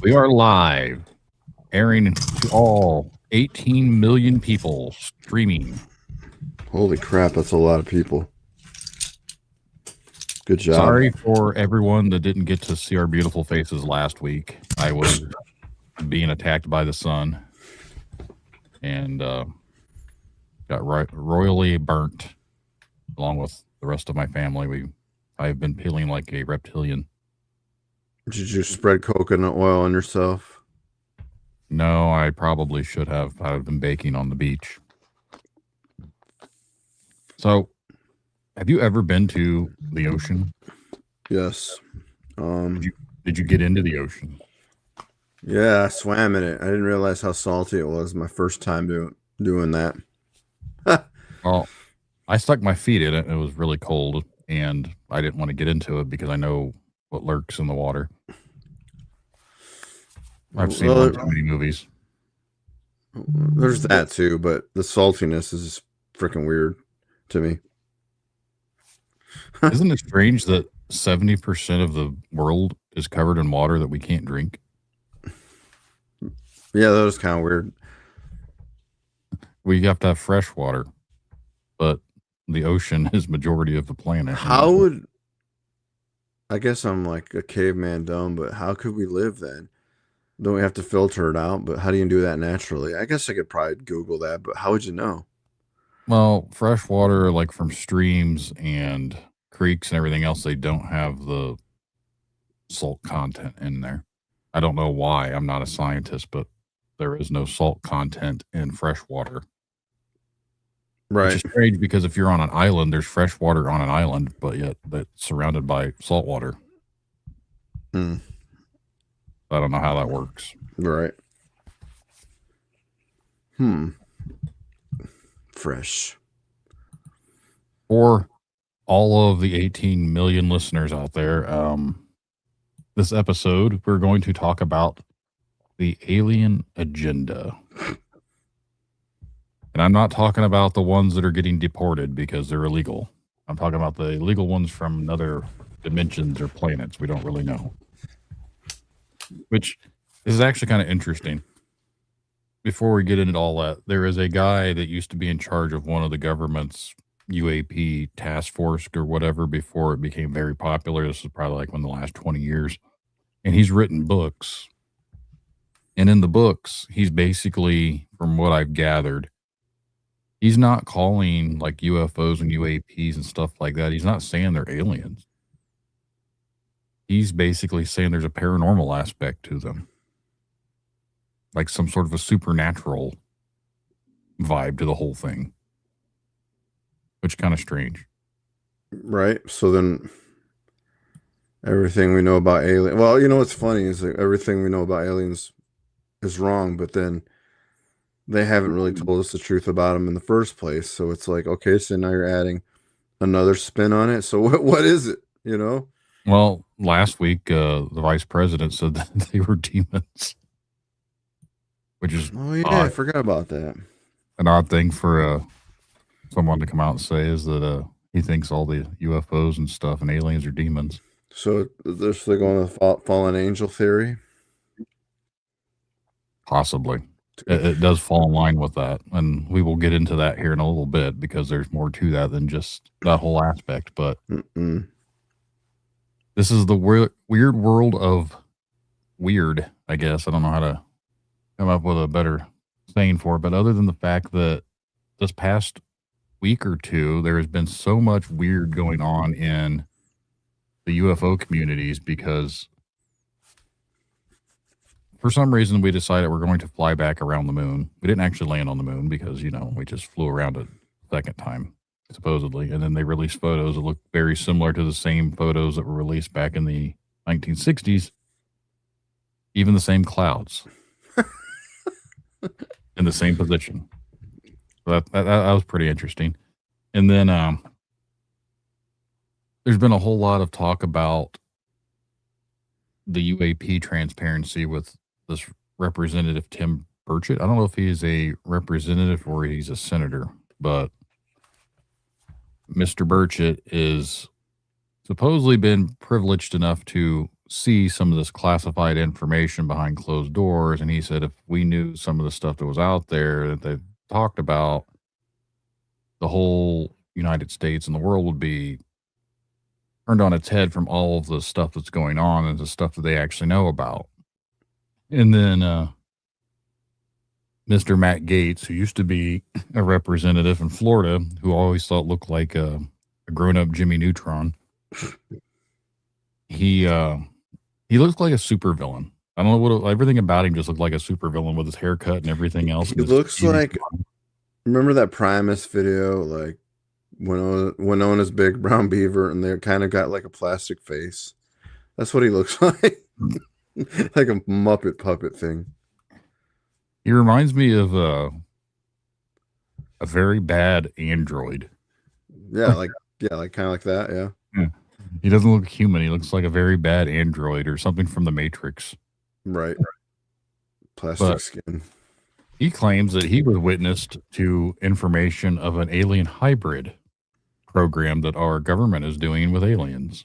We are live, airing to all 18 million people streaming. Holy crap, that's a lot of people. Good job. Sorry for everyone that didn't get to see our beautiful faces last week. I was being attacked by the sun and got royally burnt along with the rest of my family. I've been peeling like a reptilian. Did you spread coconut oil on yourself? No, I probably should have. I've been baking on the beach. So, have you ever been to the ocean? Yes. Did you get into the ocean? Yeah, I swam in it. I didn't realize how salty it was my first time doing that. Well, I stuck my feet in it. It was really cold, and I didn't want to get into it because I know what lurks in the water. I've seen too many movies. There's that too, but the saltiness is freaking weird to me. Isn't it strange that 70% of the world is covered in water that we can't drink? Yeah, that was kind of weird. We have to have fresh water, but the ocean is majority of the planet. How would... I guess I'm like a caveman dumb, but how could we live then? Don't we have to filter it out? But how do you do that naturally? I guess I could probably Google that, but how would you know? Well, fresh water, like from streams and creeks and everything else, they don't have the salt content in there. I don't know why. I'm not a scientist, but there is no salt content in fresh water. Right. Which is strange because if you're on an island, there's fresh water on an island, but yet that's surrounded by salt water. I don't know how that works. Right. Fresh. For all of the 18 million listeners out there, this episode, we're going to talk about the alien agenda. And I'm not talking about the ones that are getting deported because they're illegal. I'm talking about the illegal ones from other dimensions or planets we don't really know. Which is actually kind of interesting. Before we get into all that, there is a guy that used to be in charge of one of the government's UAP task force or whatever before it became very popular. This is probably like in the last 20 years. And he's written books. And in the books, he's basically, from what I've gathered, he's not calling like UFOs and UAPs and stuff like that. He's not saying they're aliens. He's basically saying there's a paranormal aspect to them. Like some sort of a supernatural vibe to the whole thing. Which is kind of strange. Right. So then everything we know about aliens... Well, you know what's funny is that everything we know about aliens is wrong, but then they haven't really told us the truth about them in the first place. So it's like, okay, so now you're adding another spin on it. So what is it, you know? Well, last week, the vice president said that they were demons. Which is odd. I forgot about that. An odd thing for someone to come out and say is that he thinks all the UFOs and stuff and aliens are demons. So they're going with fallen angel theory? Possibly. It does fall in line with that, and we will get into that here in a little bit because there's more to that than just that whole aspect. But this is the weird world of weird, I guess. I don't know how to come up with a better saying for it, but other than the fact that this past week or two, there has been so much weird going on in the UFO communities because for some reason, we decided we're going to fly back around the moon. We didn't actually land on the moon because, you know, we just flew around it a second time, supposedly. And then they released photos that look very similar to the same photos that were released back in the 1960s. Even the same clouds in the same position. So that was pretty interesting. And then there's been a whole lot of talk about the UAP transparency with this representative Tim Burchett. I don't know if he's a representative or he's a senator, but Mr. Burchett is supposedly been privileged enough to see some of this classified information behind closed doors. And he said if we knew some of the stuff that was out there that they've talked about, the whole United States and the world would be turned on its head from all of the stuff that's going on and the stuff that they actually know about. And then Mr. Matt Gaetz, who used to be a representative in Florida, who I always thought looked like a grown-up Jimmy Neutron, he looks like a supervillain. I don't know what everything about him just looked like a supervillain with his haircut and everything else. He looks like, remember that Primus video, like Winona's Big Brown Beaver, and they kind of got like a plastic face. That's what he looks like. Like a Muppet puppet thing. He reminds me of a very bad android. Yeah, like kind of like that. Yeah. He doesn't look human. He looks like a very bad android or something from the Matrix. Right. Plastic skin. He claims that he was witness to information of an alien hybrid program that our government is doing with aliens.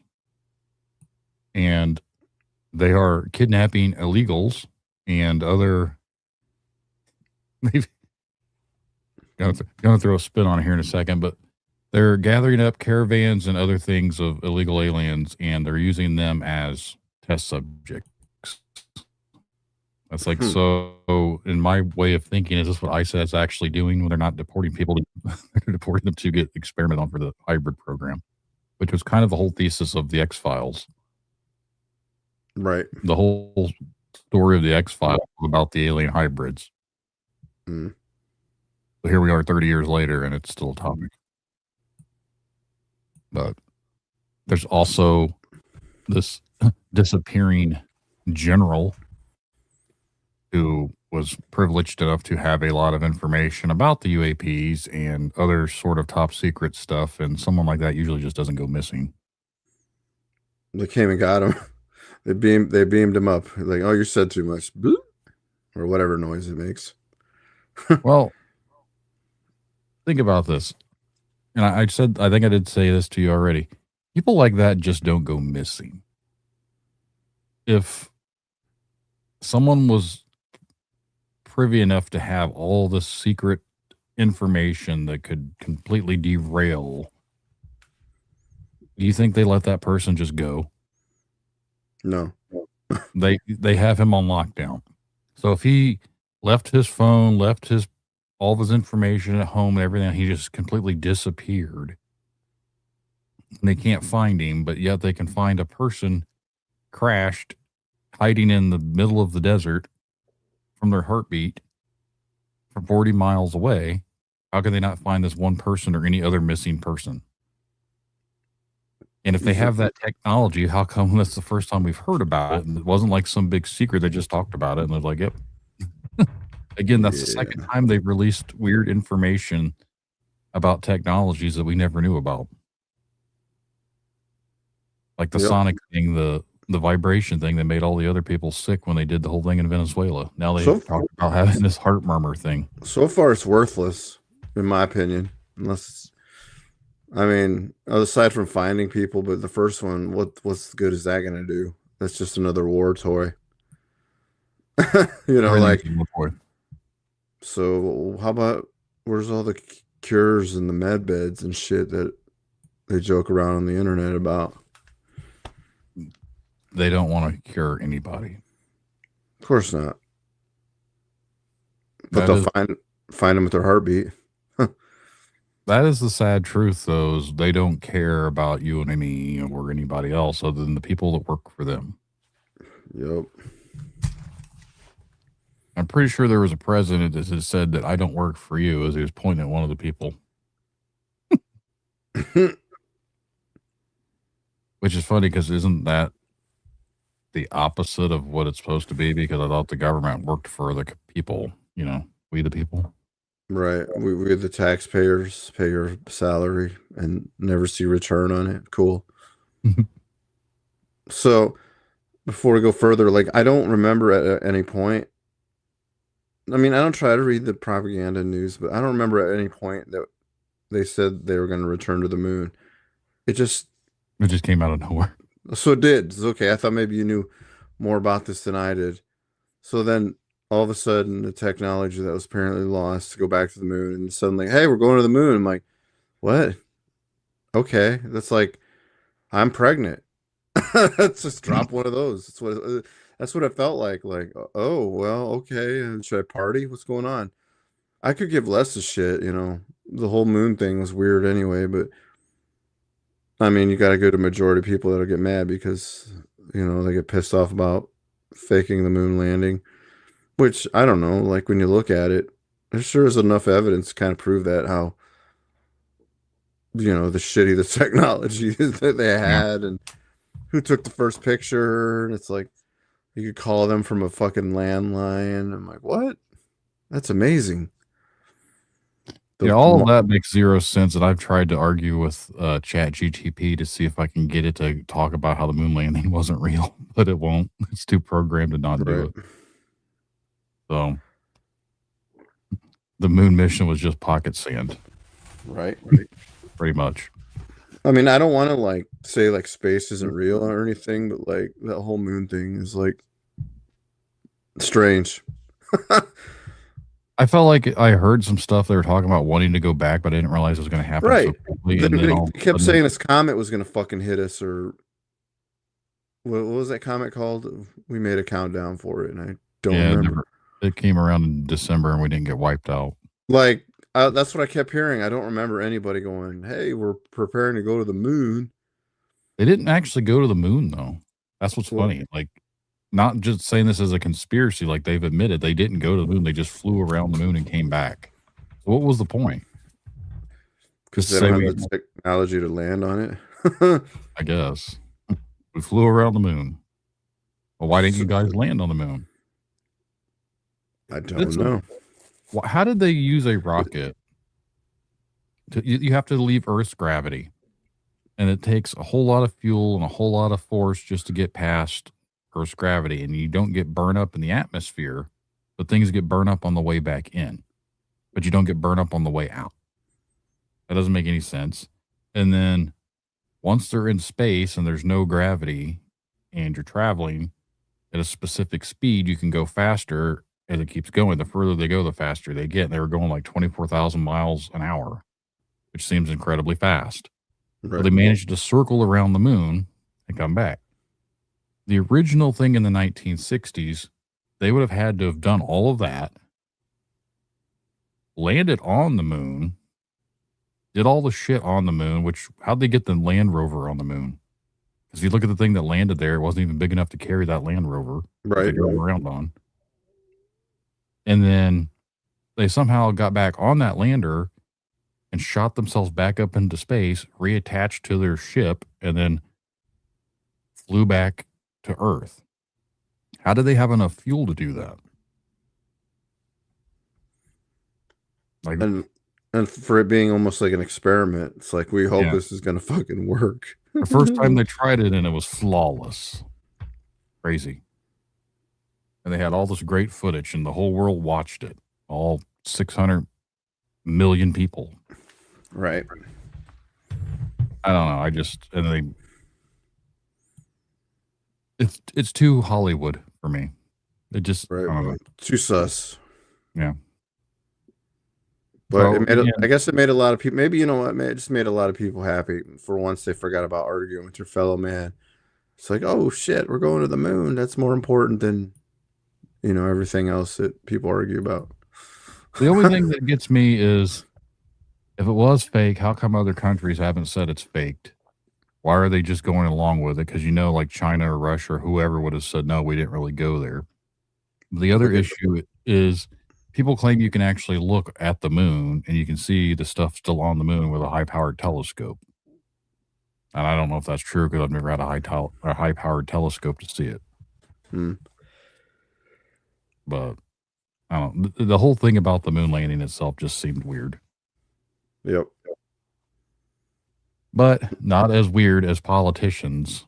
And they are kidnapping illegals and other... They've going to throw a spin on it here in a second, but they're gathering up caravans and other things of illegal aliens, and they're using them as test subjects. That's like, so in my way of thinking, is this what ICE is actually doing when they're not deporting people? They're deporting them to get experimented on for the hybrid program, which was kind of the whole thesis of the X-Files. Right. The whole story of the X-Files was about the alien hybrids. Mm. So here we are 30 years later, and it's still a topic. But there's also this disappearing general who was privileged enough to have a lot of information about the UAPs and other sort of top secret stuff. And someone like that usually just doesn't go missing. They came and got him. They beamed him up. Like, oh, you said too much. Bloop. Or whatever noise it makes. Well, think about this. And I think I did say this to you already. People like that just don't go missing. If someone was privy enough to have all the secret information that could completely derail, do you think they let that person just go? No. They have him on lockdown. So if he left his phone, left all of his information at home and everything, he just completely disappeared. And they can't find him, but yet they can find a person crashed, hiding in the middle of the desert from their heartbeat from 40 miles away. How can they not find this one person or any other missing person? And if they have that technology, how come that's the first time we've heard about it? And it wasn't like some big secret. They just talked about it and they're like, yep. Again, that's the second time they've released weird information about technologies that we never knew about. Like the sonic thing, the vibration thing that made all the other people sick when they did the whole thing in Venezuela. Now they talk about having this heart murmur thing. So far, it's worthless, in my opinion. Unless, I mean, aside from finding people, but the first one, what's good is that going to do? That's just another war toy. You know, like... So how about where's all the cures and the med beds and shit that they joke around on the internet about? They don't want to cure anybody. Of course not. But they'll find them with their heartbeat. That is the sad truth, though, is they don't care about you and me or anybody else other than the people that work for them. Yep. I'm pretty sure there was a president that has said that I don't work for you as he was pointing at one of the people. Which is funny because isn't that the opposite of what it's supposed to be? Because I thought the government worked for the people, you know, we the people. Right. We the taxpayers pay your salary and never see return on it. Cool. So before we go further, like I don't remember at any point. I mean, I don't try to read the propaganda news, but I don't remember at any point that they said they were going to return to the moon. It just came out of nowhere. So it did. It's okay. I thought maybe you knew more about this than I did. So then all of a sudden, the technology that was apparently lost to go back to the moon, and suddenly, hey, we're going to the moon. I'm like, what? Okay, that's like I'm pregnant. Let's just drop one of those. That's what it felt like. Like, oh well, okay. Should I party? What's going on? I could give less a shit. The whole moon thing was weird anyway. But I mean, you got to go to majority of people that'll get mad because they get pissed off about faking the moon landing. Which I don't know. Like when you look at it, there sure is enough evidence to kind of prove that how the shitty the technology that they Yeah. had and who took the first picture. And it's like you could call them from a fucking landline. I'm like, what? That's amazing. Yeah, all of that makes zero sense, and I've tried to argue with Chat GTP to see if I can get it to talk about how the moon landing wasn't real, but it won't. It's too programmed to not do it. So the moon mission was just pocket sand. Right. Pretty much. I mean, I don't want to say space isn't real or anything, but that whole moon thing is strange. I felt like I heard some stuff they were talking about wanting to go back, but I didn't realize it was going to happen right. so quickly. And then they kept saying this comet was going to fucking hit us, or what was that comet called? We made a countdown for it, and I don't remember. It came around in December, and we didn't get wiped out. That's what I kept hearing. I don't remember anybody going, "Hey, we're preparing to go to the moon." They didn't actually go to the moon, though. That's what's funny. Not just saying this as a conspiracy, like they've admitted they didn't go to the moon. They just flew around the moon and came back. So what was the point? Because they don't have the technology to land on it. I guess. We flew around the moon. Well, why didn't you guys land on the moon? I don't know. How did they use a rocket? You have to leave Earth's gravity. And it takes a whole lot of fuel and a whole lot of force just to get past Earth's gravity. And you don't get burned up in the atmosphere, but things get burned up on the way back in. But you don't get burned up on the way out. That doesn't make any sense. And then once they're in space and there's no gravity and you're traveling at a specific speed, you can go faster as it keeps going. The further they go, the faster they get. They were going like 24,000 miles an hour, which seems incredibly fast. Right. So they managed to circle around the moon and come back. The original thing in the 1960s, they would have had to have done all of that, landed on the moon, did all the shit on the moon, which how'd they get the Land Rover on the moon? Because if you look at the thing that landed there, it wasn't even big enough to carry that Land Rover they drove around on. And then they somehow got back on that lander and shot themselves back up into space, reattached to their ship, and then flew back to Earth. How did they have enough fuel to do that? And for it being almost like an experiment, it's like, we hope this is going to fucking work. The first time they tried it, and it was flawless. Crazy. And they had all this great footage, and the whole world watched it. All 600 million people. Right. I don't know. It's too Hollywood for me. It just too sus. Yeah. But I guess it made a lot of people. Maybe it just made a lot of people happy. For once, they forgot about arguing with your fellow man. It's like, oh shit, we're going to the moon. That's more important than everything else that people argue about. The only thing that gets me is, if it was fake, how come other countries haven't said it's faked? Why are they just going along with it? Because like China or Russia or whoever would have said, no, we didn't really go there. The other issue is, people claim you can actually look at the moon and you can see the stuff still on the moon with a high-powered telescope. And I don't know if that's true because I've never had a high-powered telescope to see it. But I don't know. The whole thing about the moon landing itself just seemed weird. Yep. But not as weird as politicians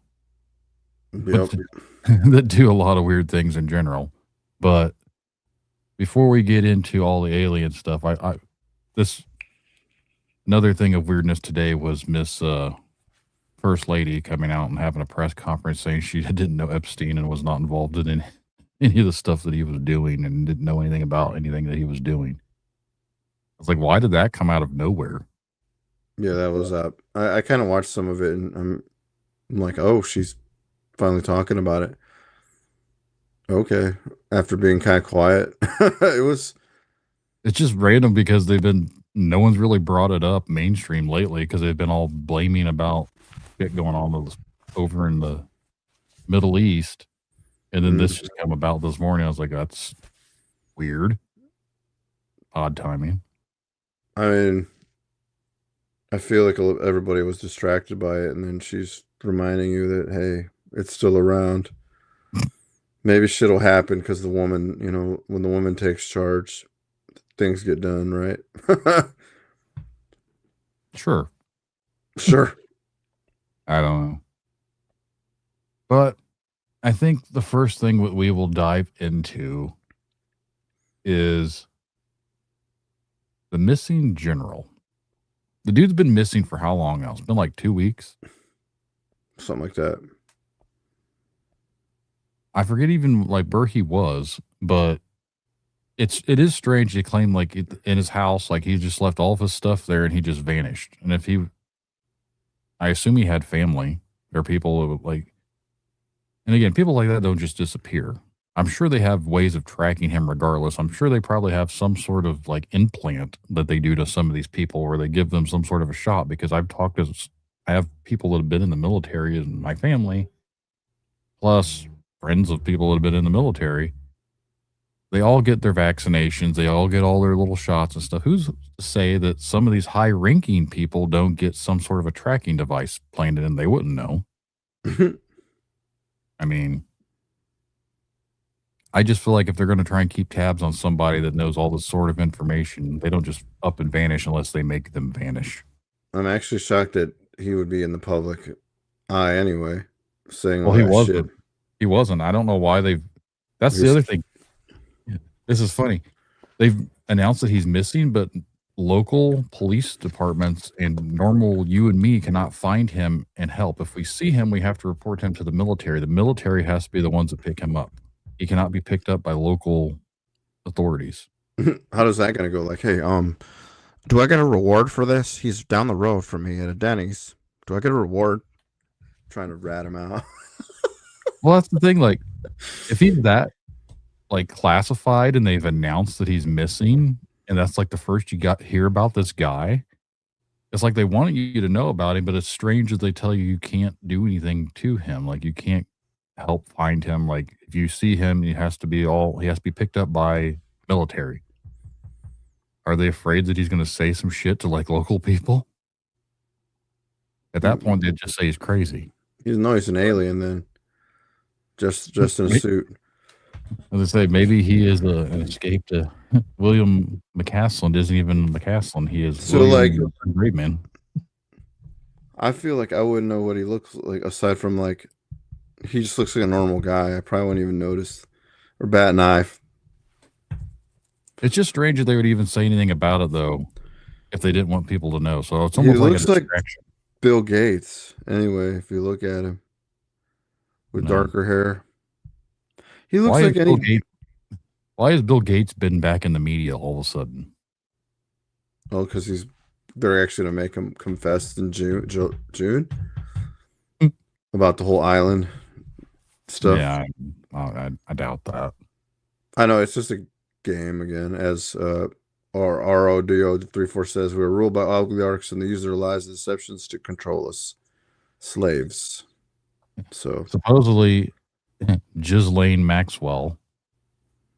that do a lot of weird things in general. But before we get into all the alien stuff, another thing of weirdness today was Miss first lady coming out and having a press conference saying she didn't know Epstein and was not involved in any of the stuff that he was doing and didn't know anything about anything that he was doing. I was like, why did that come out of nowhere? Yeah, that was up. I kind of watched some of it, and I'm like, oh, she's finally talking about it. Okay, after being kind of quiet, it was. It's just random because no one's really brought it up mainstream lately because they've been all blaming about shit going on over in the Middle East. And then this just came about this morning. I was like, that's weird. Odd timing. I mean, I feel like everybody was distracted by it, and then she's reminding you that, hey, it's still around. Maybe shit will happen because the woman, when the woman takes charge, things get done, right? Sure. I don't know. But I think the first thing that we will dive into is the missing general. The dude's been missing for how long now? It's been like 2 weeks. Something like that. I forget even like where he was, but it is strange to claim like in his house, like he just left all of his stuff there and he just vanished. And I assume he had family or people like, and again, people like that don't just disappear. I'm sure they have ways of tracking him regardless. I'm sure they probably have some sort of like implant that they do to some of these people where they give them some sort of a shot, because I have people that have been in the military in my family, plus friends of people that have been in the military. They all get their vaccinations. They all get all their little shots and stuff. Who's to say that some of these high-ranking people don't get some sort of a tracking device planted and they wouldn't know? I mean, I just feel like if they're going to try and keep tabs on somebody that knows all this sort of information, they don't just up and vanish unless they make them vanish. I'm actually shocked that he would be in the public eye anyway, saying all that shit. He wasn't. I don't know why that's the other thing. This is funny. They've announced that he's missing, but local police departments and normal you and me cannot find him and help. If we see him, we have to report him to the military. The military has to be the ones that pick him up. He cannot be picked up by local authorities. How does that going to go? Like, hey, do I get a reward for this? He's down the road from me at a Denny's. Do I get a reward? I'm trying to rat him out. Well, that's the thing. Like, if he's that like classified and they've announced that he's missing, and that's like the first you hear about this guy, it's like they want you to know about him, but it's strange that they tell you can't do anything to him. Like, you can't help find him. Like, if you see him, he has to be picked up by military. Are they afraid that he's going to say some shit to like local people? At that point, they'd just say he's crazy. He's an alien then. Just in a suit. As I say, maybe he is an escape to William McCasland. Isn't even McCasland. He is so William great man. I feel like I wouldn't know what he looks like aside from like he just looks like a normal guy. I probably wouldn't even notice or bat an eye. It's just strange that they would even say anything about it though, if they didn't want people to know. So it's almost he like looks a distraction. Like Bill Gaetz. Anyway, if you look at him with darker hair. He looks like why has Bill Gaetz been back in the media all of a sudden? Oh, because they're actually going to make him confess in June about the whole island stuff. Yeah, I doubt that. I know it's just a game again, as our RODO34 says. We are ruled by oligarchs and they use their lies and deceptions to control us, slaves. So supposedly, Ghislaine Maxwell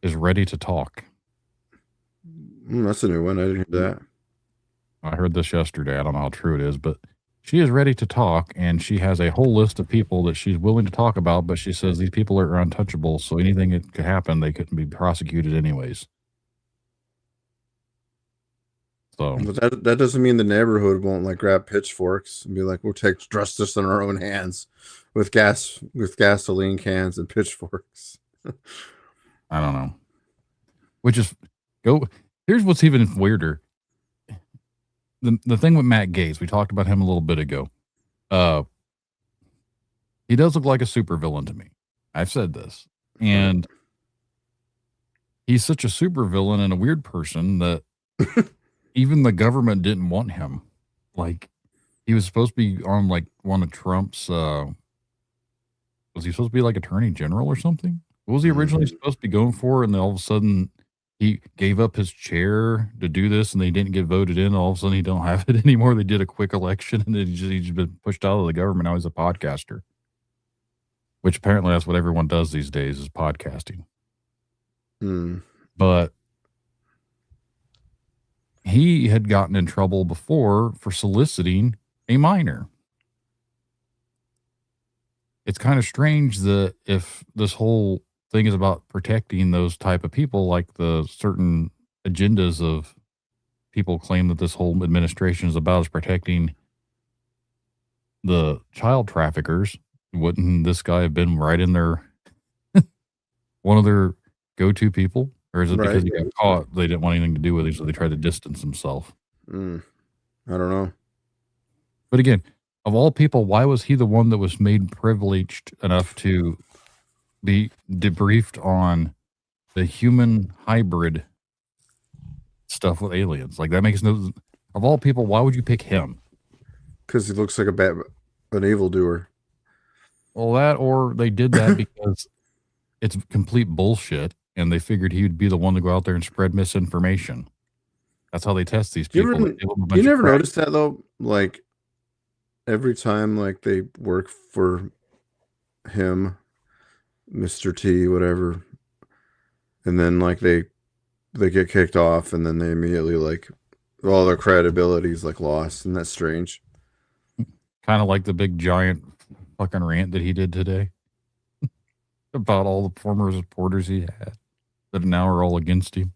is ready to talk. That's a new one. I didn't hear that. I heard this yesterday. I don't know how true it is, but she is ready to talk, and she has a whole list of people that she's willing to talk about, but she says these people are untouchable, so anything that could happen, they couldn't be prosecuted anyways. So but that doesn't mean the neighborhood won't like grab pitchforks and be like, we'll take justice in our own hands with gasoline cans and pitchforks. I don't know. Here's what's even weirder. The thing with Matt Gaetz, we talked about him a little bit ago. He does look like a supervillain to me. I've said this. And he's such a supervillain and a weird person that even the government didn't want him. Like, he was supposed to be on like one of Trump's was he supposed to be like attorney general or something? What was he originally supposed to be going for? And then all of a sudden he gave up his chair to do this and they didn't get voted in. All of a sudden he don't have it anymore. They did a quick election and then he's been pushed out of the government. Now he's a podcaster. Which apparently that's what everyone does these days is podcasting. But he had gotten in trouble before for soliciting a minor. It's kind of strange that if this whole thing is about protecting those type of people, like the certain agendas of people claim that this whole administration is about is protecting the child traffickers, wouldn't this guy have been right in their one of their go-to people? Or is it because he got caught, they didn't want anything to do with him, so they tried to distance himself? I don't know. But again, of all people, why was he the one that was made privileged enough to be debriefed on the human hybrid stuff with aliens? Like, that makes no... Of all people, why would you pick him? Because he looks like an evildoer. Well, that, or they did that because it's complete bullshit, and they figured he would be the one to go out there and spread misinformation. That's how they test these people. You never noticed that, though? Like, every time, like, they work for him, Mr. T, whatever, and then, like, they get kicked off, and then they immediately, like, all their credibility is, like, lost. Isn't that strange? Kind of like the big, giant fucking rant that he did today about all the former supporters he had that now are all against him.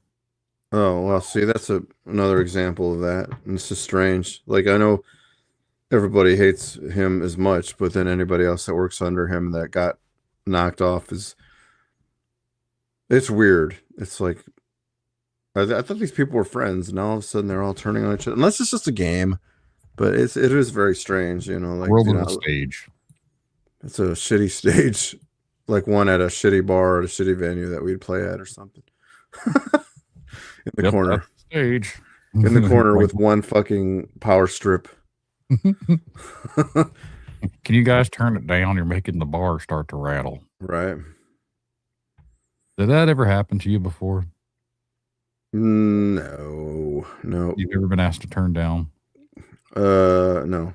Oh, well, see, that's another example of that. And it's just strange. Like, I know everybody hates him as much, but then anybody else that works under him that got knocked off it's weird. It's like, I thought these people were friends, and all of a sudden they're all turning on each other. Unless it's just a game, but it is very strange, you know. Like, world of a stage. It's a shitty stage, like one at a shitty bar at a shitty venue that we'd play at or something. In the corner. Stage. In the corner with one fucking power strip. Can you guys turn it down? You're making the bar start to rattle. Right. Did that ever happen to you before? No. You've ever been asked to turn down? No.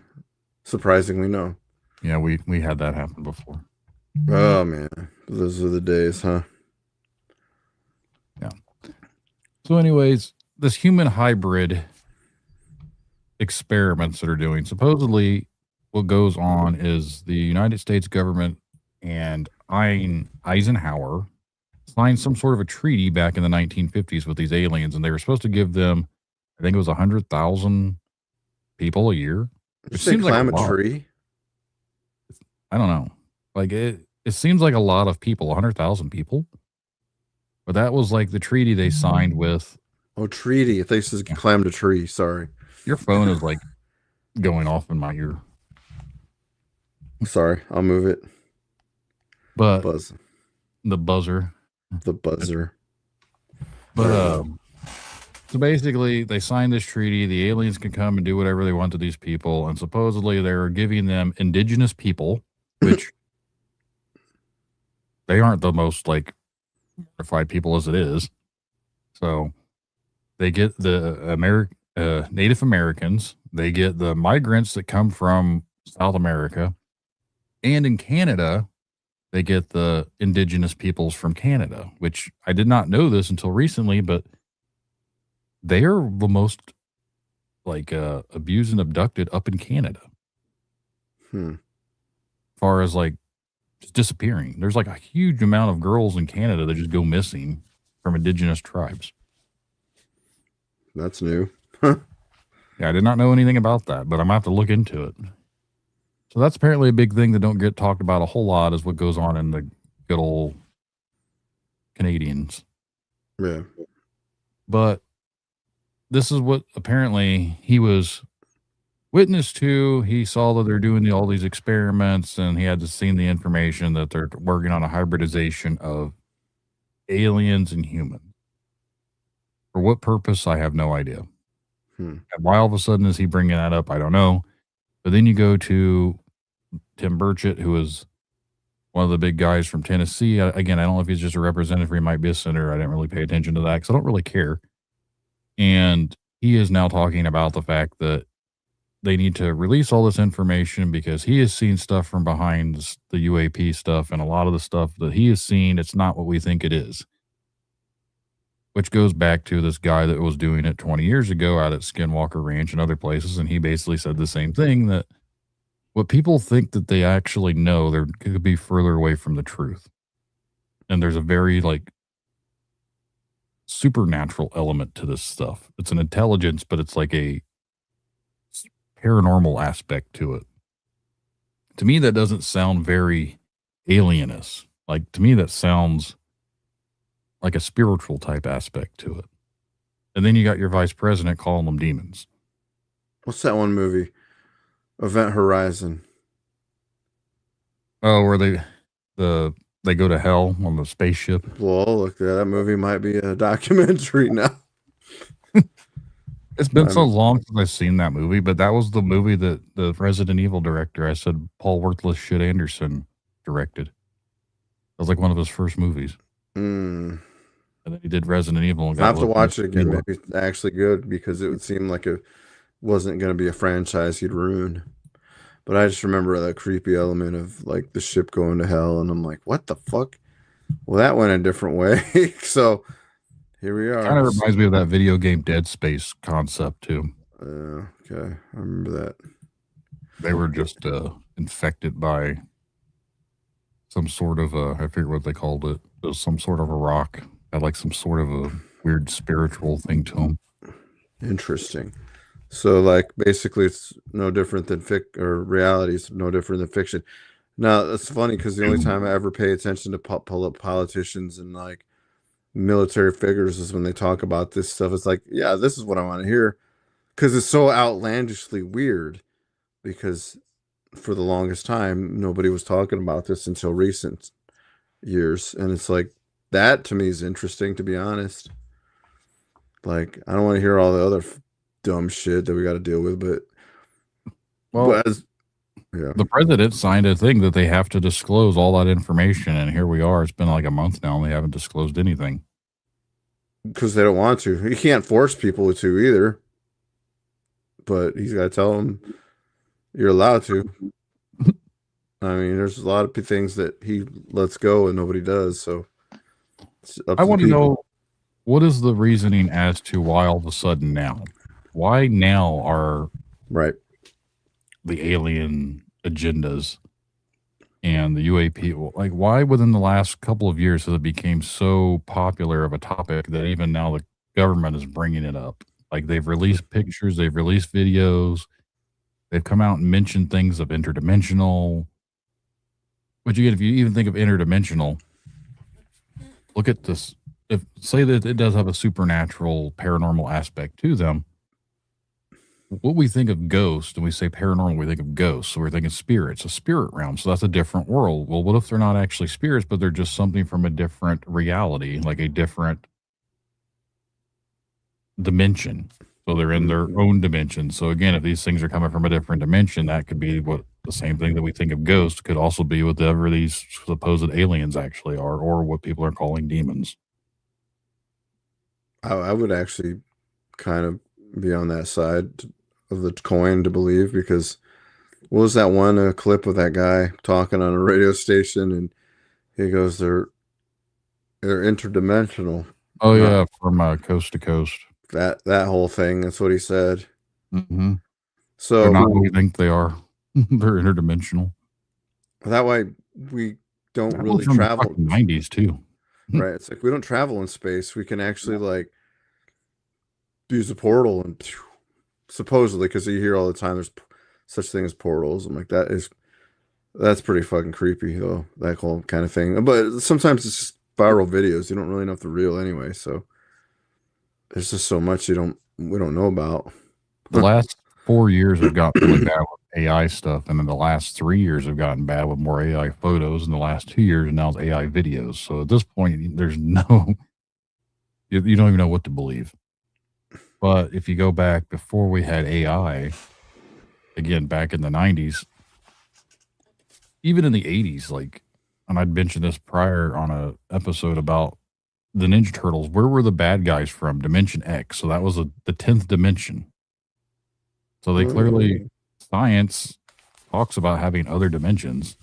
Surprisingly, no. Yeah, we had that happen before. Oh man, those are the days, huh? Yeah. So anyways, this human hybrid experiments that are doing, supposedly what goes on is the United States government and Eisenhower signed some sort of a treaty back in the 1950s with these aliens, and they were supposed to give them, I think it was 100,000 people a year. It seems like a tree. I don't know. Like it seems like a lot of people, 100,000 people. But that was like the treaty they signed with. Oh, treaty. If they said climbed a tree, sorry. Your phone is like going off in my ear. Sorry, I'll move it. But the buzzer. But so basically they signed this treaty. The aliens can come and do whatever they want to these people, and supposedly they're giving them indigenous people, which they aren't the most like mortified people as it is. So they get the Native Americans, they get the migrants that come from South America, and in Canada, they get the indigenous peoples from Canada, which I did not know this until recently, but they are the most like abused and abducted up in Canada. As far as like just disappearing. There's like a huge amount of girls in Canada that just go missing from indigenous tribes. That's new. Yeah, I did not know anything about that, but I'm going to have to look into it. So that's apparently a big thing that don't get talked about a whole lot is what goes on in the good old Canadians. Yeah. But this is what apparently he was Witness 2, he saw that they're doing all these experiments, and he had to seen the information that they're working on a hybridization of aliens and humans. For what purpose, I have no idea. And why all of a sudden is he bringing that up, I don't know. But then you go to Tim Burchett, who is one of the big guys from Tennessee. Again, I don't know if he's just a representative or he might be a senator. I didn't really pay attention to that because I don't really care. And he is now talking about the fact that they need to release all this information because he has seen stuff from behind the UAP stuff, and a lot of the stuff that he has seen, it's not what we think it is. Which goes back to this guy that was doing it 20 years ago out at Skinwalker Ranch and other places, and he basically said the same thing, that what people think that they actually know, they could be further away from the truth. And there's a very, like, supernatural element to this stuff. It's an intelligence, but it's like a paranormal aspect to it. To me, that doesn't sound very alienous. Like, to me, that sounds like a spiritual type aspect to it. And then you got your vice president calling them demons. What's that one movie? Event Horizon. Oh, where they go to hell on the spaceship. Well, look, that movie might be a documentary now. It's been so long since I've seen that movie, but that was the movie that the Resident Evil director, I said Paul Worthless Shit Anderson directed. That was like one of his first movies. And then he did Resident Evil. And I have to watch it again. Maybe it's actually good because it would seem like it wasn't going to be a franchise he'd ruin. But I just remember that creepy element of like the ship going to hell, and I'm like, what the fuck? Well, that went a different way. So here we are. Kind of reminds me of that video game Dead Space concept too. Okay, I remember that. They were just infected by some sort of I forget what they called it. It was some sort of a rock. Had like some sort of a weird spiritual thing to them. Interesting. So, like, basically, it's no different than reality is no different than fiction. Now, that's funny because the only time I ever pay attention to politicians and like military figures is when they talk about this stuff. It's like, yeah, this is what I want to hear because it's so outlandishly weird. Because for the longest time, nobody was talking about this until recent years, and it's like that to me is interesting, to be honest. Like, I don't want to hear all the other dumb shit that we got to deal with, but the president signed a thing that they have to disclose all that information, and here we are. It's been like a month now, and they haven't disclosed anything because they don't want to. He can't force people to either, but he's got to tell them you're allowed to. I mean, there's a lot of things that he lets go and nobody does. So I want to know, what is the reasoning as to why all of a sudden now? Why now are the alien agendas and the UAP, like, why within the last couple of years has it became so popular of a topic that even now the government is bringing it up? Like, they've released pictures, they've released videos, they've come out and mentioned things of interdimensional. But if you even think of interdimensional, look at this. Say that it does have a supernatural, paranormal aspect to them. What we think of ghosts, and we say paranormal, we think of ghosts. So we're thinking spirits, a spirit realm. So that's a different world. Well, what if they're not actually spirits, but they're just something from a different reality, like a different dimension? So they're in their own dimension. So again, if these things are coming from a different dimension, that could be what the same thing that we think of ghosts could also be whatever these supposed aliens actually are, or what people are calling demons. I would actually kind of be on that side of the coin to believe, because what was that one clip of that guy talking on a radio station, and he goes, they're interdimensional. Oh yeah, from coast to coast. That whole thing. That's what he said. Mm-hmm. So they're not what we think they are. They're interdimensional. That way we don't really travel. The 90s too. Right. It's like we don't travel in space. We can actually like use a portal and supposedly, because you hear all the time there's such thing as portals. I'm like, that's pretty fucking creepy though, that whole kind of thing. But sometimes it's just viral videos. You don't really know if they're real anyway. So there's just so much we don't know about. The 4 years have gotten really bad with AI stuff, and then the last 3 years have gotten bad with more AI photos, and the last 2 years now it's AI videos. So at this point, there's no, you don't even know what to believe. But if you go back before we had AI, again, back in the 90s, even in the 80s, like, and I'd mentioned this prior on a episode about the Ninja Turtles, where were the bad guys from? Dimension X. So that was the 10th dimension. So they clearly, science talks about having other dimensions.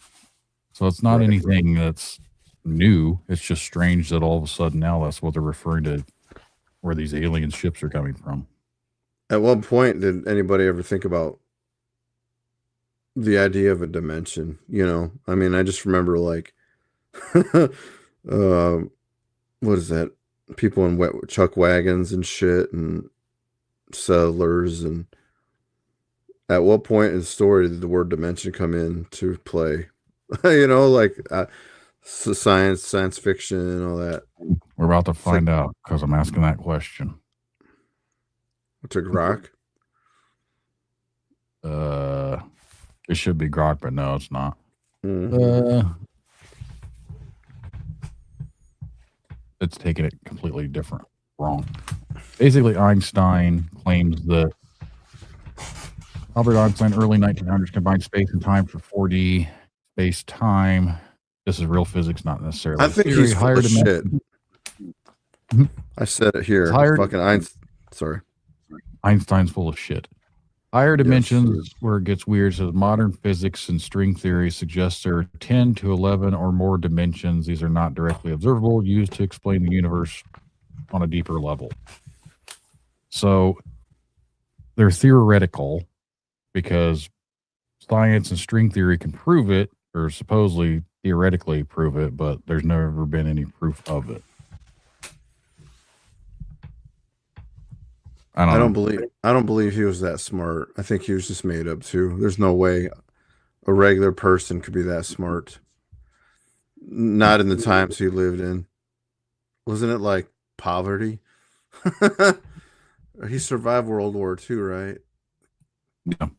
So it's not anything that's new. It's just strange that all of a sudden now that's what they're referring to, where these alien ships are coming from. At what point did anybody ever think about the idea of a dimension? You know, I mean, I just remember like, what is that? People in chuck wagons and shit, and settlers. And at what point in the story did the word dimension come into play? You know, like science fiction and all that. We're about to find out because I'm asking that question. What's a grok? It should be grok, but no, it's not. It's taking it completely different, wrong. Basically, Einstein claims that Albert Einstein, early 1900s, combined space and time for 4D space-time. This is real physics, not necessarily. I think he's full of shit. I said it here. Fucking Einstein. Sorry. Einstein's full of shit. Higher dimensions, where it gets weird, says modern physics and string theory suggests there are 10 to 11 or more dimensions. These are not directly observable, used to explain the universe on a deeper level. So they're theoretical because science and string theory can prove it, or supposedly theoretically prove it, but there's never been any proof of it. I don't believe he was that smart. I think he was just made up too. There's no way a regular person could be that smart. Not in the times he lived in. Wasn't it like poverty? He survived World War II, right? Yeah.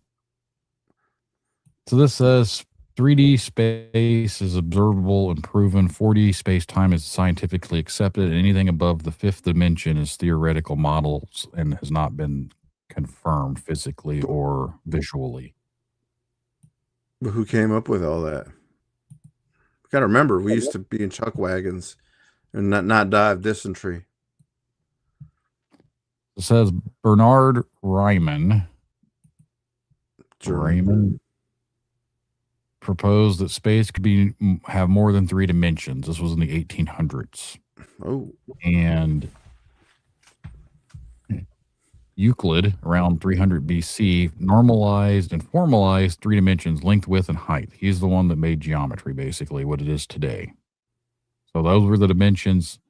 So this says 3D space is observable and proven. 4D space-time is scientifically accepted. Anything above the fifth dimension is theoretical models and has not been confirmed physically or visually. But who came up with all that? You got to remember, we used to be in chuck wagons and not die of dysentery. It says Bernard Riemann proposed that space could have more than 3 dimensions. This was in the 1800s. Oh. And Euclid, around 300 BC, normalized and formalized 3 dimensions, length, width, and height. He's the one that made geometry, basically, what it is today. So those were the dimensions.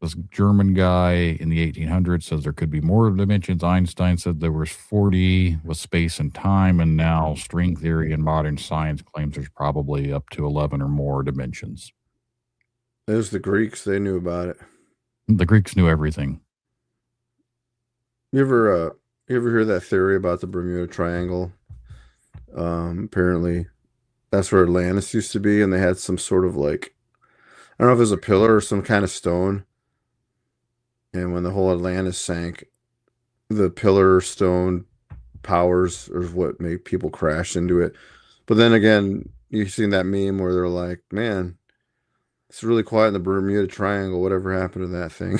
This German guy in the 1800s says there could be more dimensions. Einstein said there was 40 with space and time, and now string theory and modern science claims there's probably up to 11 or more dimensions. There's the Greeks. They knew about it. The Greeks knew everything. You ever hear that theory about the Bermuda Triangle? Apparently, that's where Atlantis used to be, and they had some sort of like, I don't know if it was a pillar or some kind of stone. And when the whole Atlantis sank, the pillar stone powers are what made people crash into it. But then again, you've seen that meme where they're like, man, it's really quiet in the Bermuda Triangle. Whatever happened to that thing?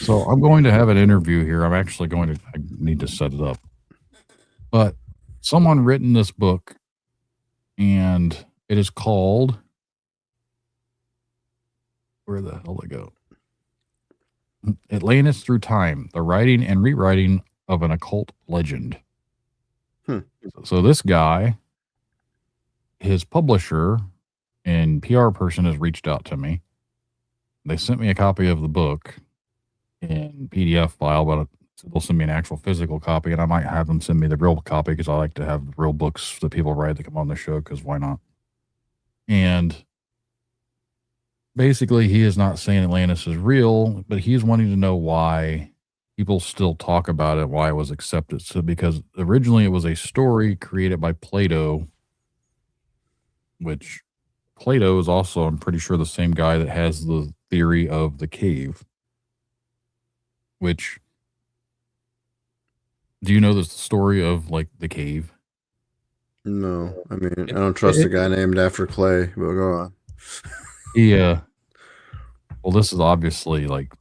So I'm going to have an interview here. I need to set it up. But someone written this book, and it is called, where the hell did it go? Atlantis Through Time, the writing and rewriting of an occult legend. So this guy, his publisher and PR person has reached out to me. They sent me a copy of the book in PDF file, but they'll send me an actual physical copy, and I might have them send me the real copy because I like to have real books that people write that come on the show, because why not? And basically, he is not saying Atlantis is real, but he's wanting to know why people still talk about it, why it was accepted. So because originally it was a story created by Plato, which Plato is also, I'm pretty sure, the same guy that has the theory of the cave. Which, do you know the story of like the cave? No, I mean, I don't trust a guy named after Clay, but go on. Yeah. Well, this is obviously like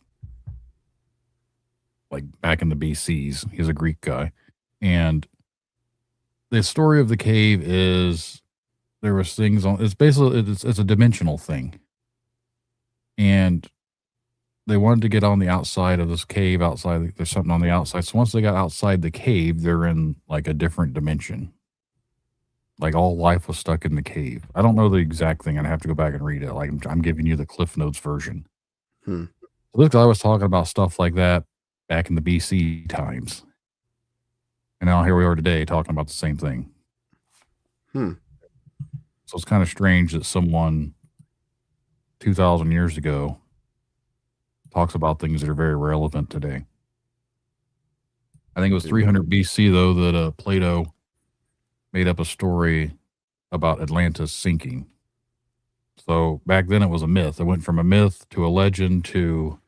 back in the BCs. He's a Greek guy. And the story of the cave is there was things on, it's basically, it's a dimensional thing. And they wanted to get on the outside of this cave outside. There's something on the outside. So once they got outside the cave, they're in like a different dimension. Like all life was stuck in the cave. I don't know the exact thing. I'd have to go back and read it. Like I'm giving you the Cliff Notes version. Hmm. Look, I was talking about stuff like that back in the BC times. And now here we are today talking about the same thing. Hmm. So it's kind of strange that someone 2,000 years ago talks about things that are very relevant today. I think it was 300 BC, though, that Plato made up a story about Atlantis sinking. So back then it was a myth. It went from a myth to a legend to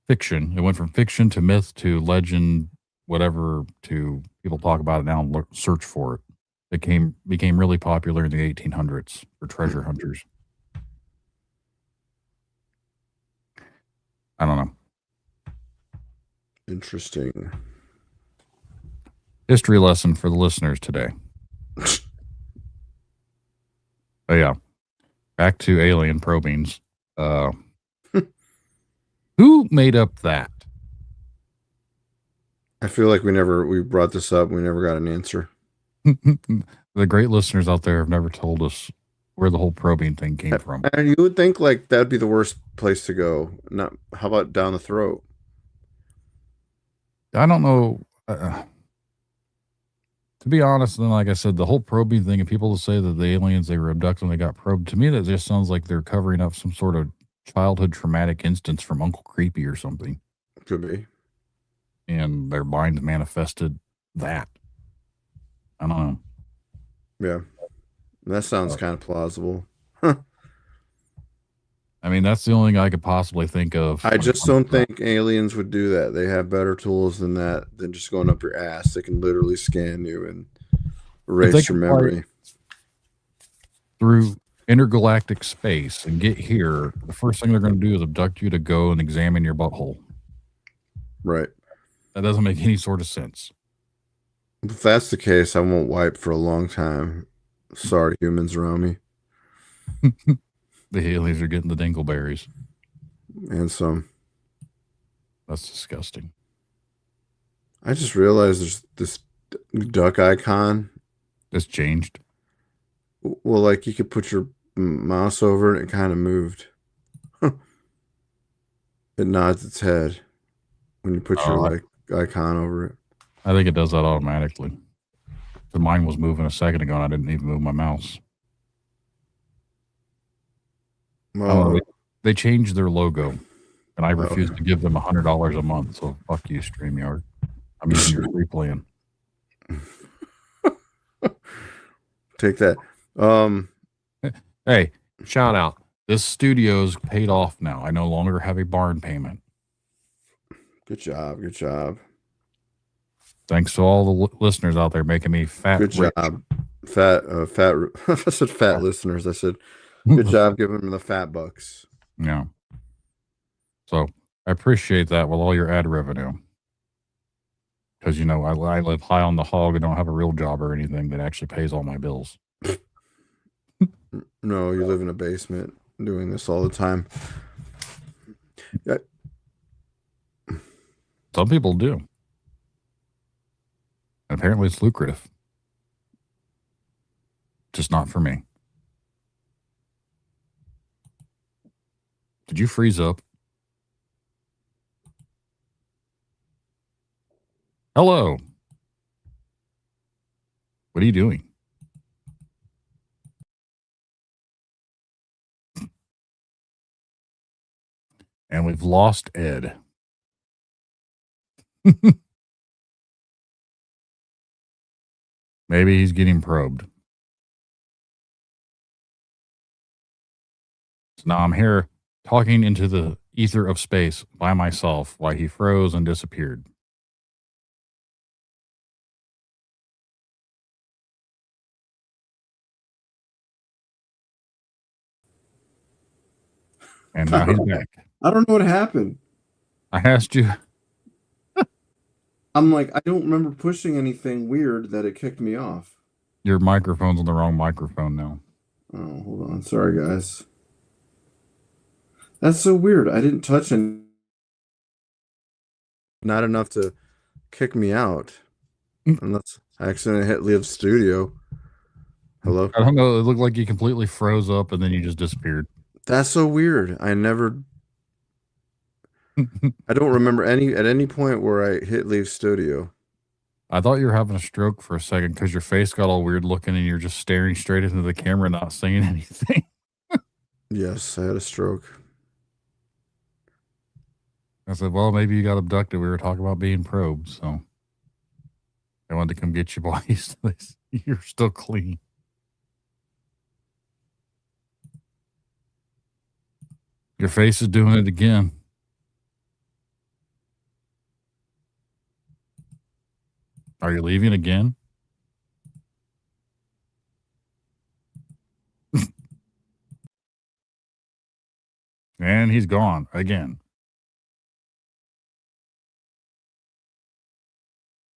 fiction. It went from fiction to myth to legend, whatever, to people talk about it now and search for it. It became really popular in the 1800s for treasure hunters. I don't know. Interesting. History lesson for the listeners today. Oh yeah. Back to alien probings. Who made up that? I feel like we brought this up. We never got an answer. The great listeners out there have never told us where the whole probing thing came from. And you would think like that'd be the worst place to go. Not how about down the throat? I don't know. To be honest, and like I said, the whole probing thing, and people say that the aliens, they were abducted and they got probed, to me, that just sounds like they're covering up some sort of childhood traumatic instance from Uncle Creepy or something. Could be. And their mind manifested that. I don't know. Yeah. That sounds kind of plausible. I mean, that's the only thing I could possibly think of. I just don't think aliens would do that. They have better tools than that, than just going up your ass. They can literally scan you and erase your memory. Through intergalactic space and get here, the first thing they're going to do is abduct you to go and examine your butthole. Right. That doesn't make any sort of sense. If that's the case, I won't wipe for a long time. Sorry, humans around me. The aliens are getting the dingleberries. And some. That's disgusting. I just realized there's this duck icon. It's changed. Well, like you could put your mouse over it and it kind of moved. It nods its head when you put your like icon over it. I think it does that automatically. The mine was moving a second ago and I didn't even move my mouse. They changed their logo, and I refuse to give them $100 a month. So fuck you, StreamYard. I'm using your free plan. Take that. Hey, shout out. This studio's paid off now. I no longer have a barn payment. Good job. Good job. Thanks to all the listeners out there making me fat. Good job. Fat. I said fat listeners. I said, good job giving them the fat bucks. Yeah. So I appreciate that with all your ad revenue. Because, you know, I live high on the hog and don't have a real job or anything that actually pays all my bills. No, you live in a basement doing this all the time. Yeah. Some people do. And apparently it's lucrative. Just not for me. Did you freeze up? Hello. What are you doing? And we've lost Ed. Maybe he's getting probed. So now I'm here talking into the ether of space by myself while he froze and disappeared. And now he's back. I don't know what happened. I asked you. I'm like, I don't remember pushing anything weird that it kicked me off. Your microphone's on the wrong microphone now. Oh, hold on. Sorry, guys. That's so weird. I didn't touch any. Not enough to kick me out. Unless I accidentally hit leave studio. Hello? I don't know. It looked like you completely froze up and then you just disappeared. That's so weird. I never. I don't remember at any point where I hit leave studio. I thought you were having a stroke for a second because your face got all weird looking and you're just staring straight into the camera, not saying anything. Yes, I had a stroke. I said, well, maybe you got abducted. We were talking about being probed, so I wanted to come get you, boys. You're still clean. Your face is doing it again. Are you leaving again? And he's gone again.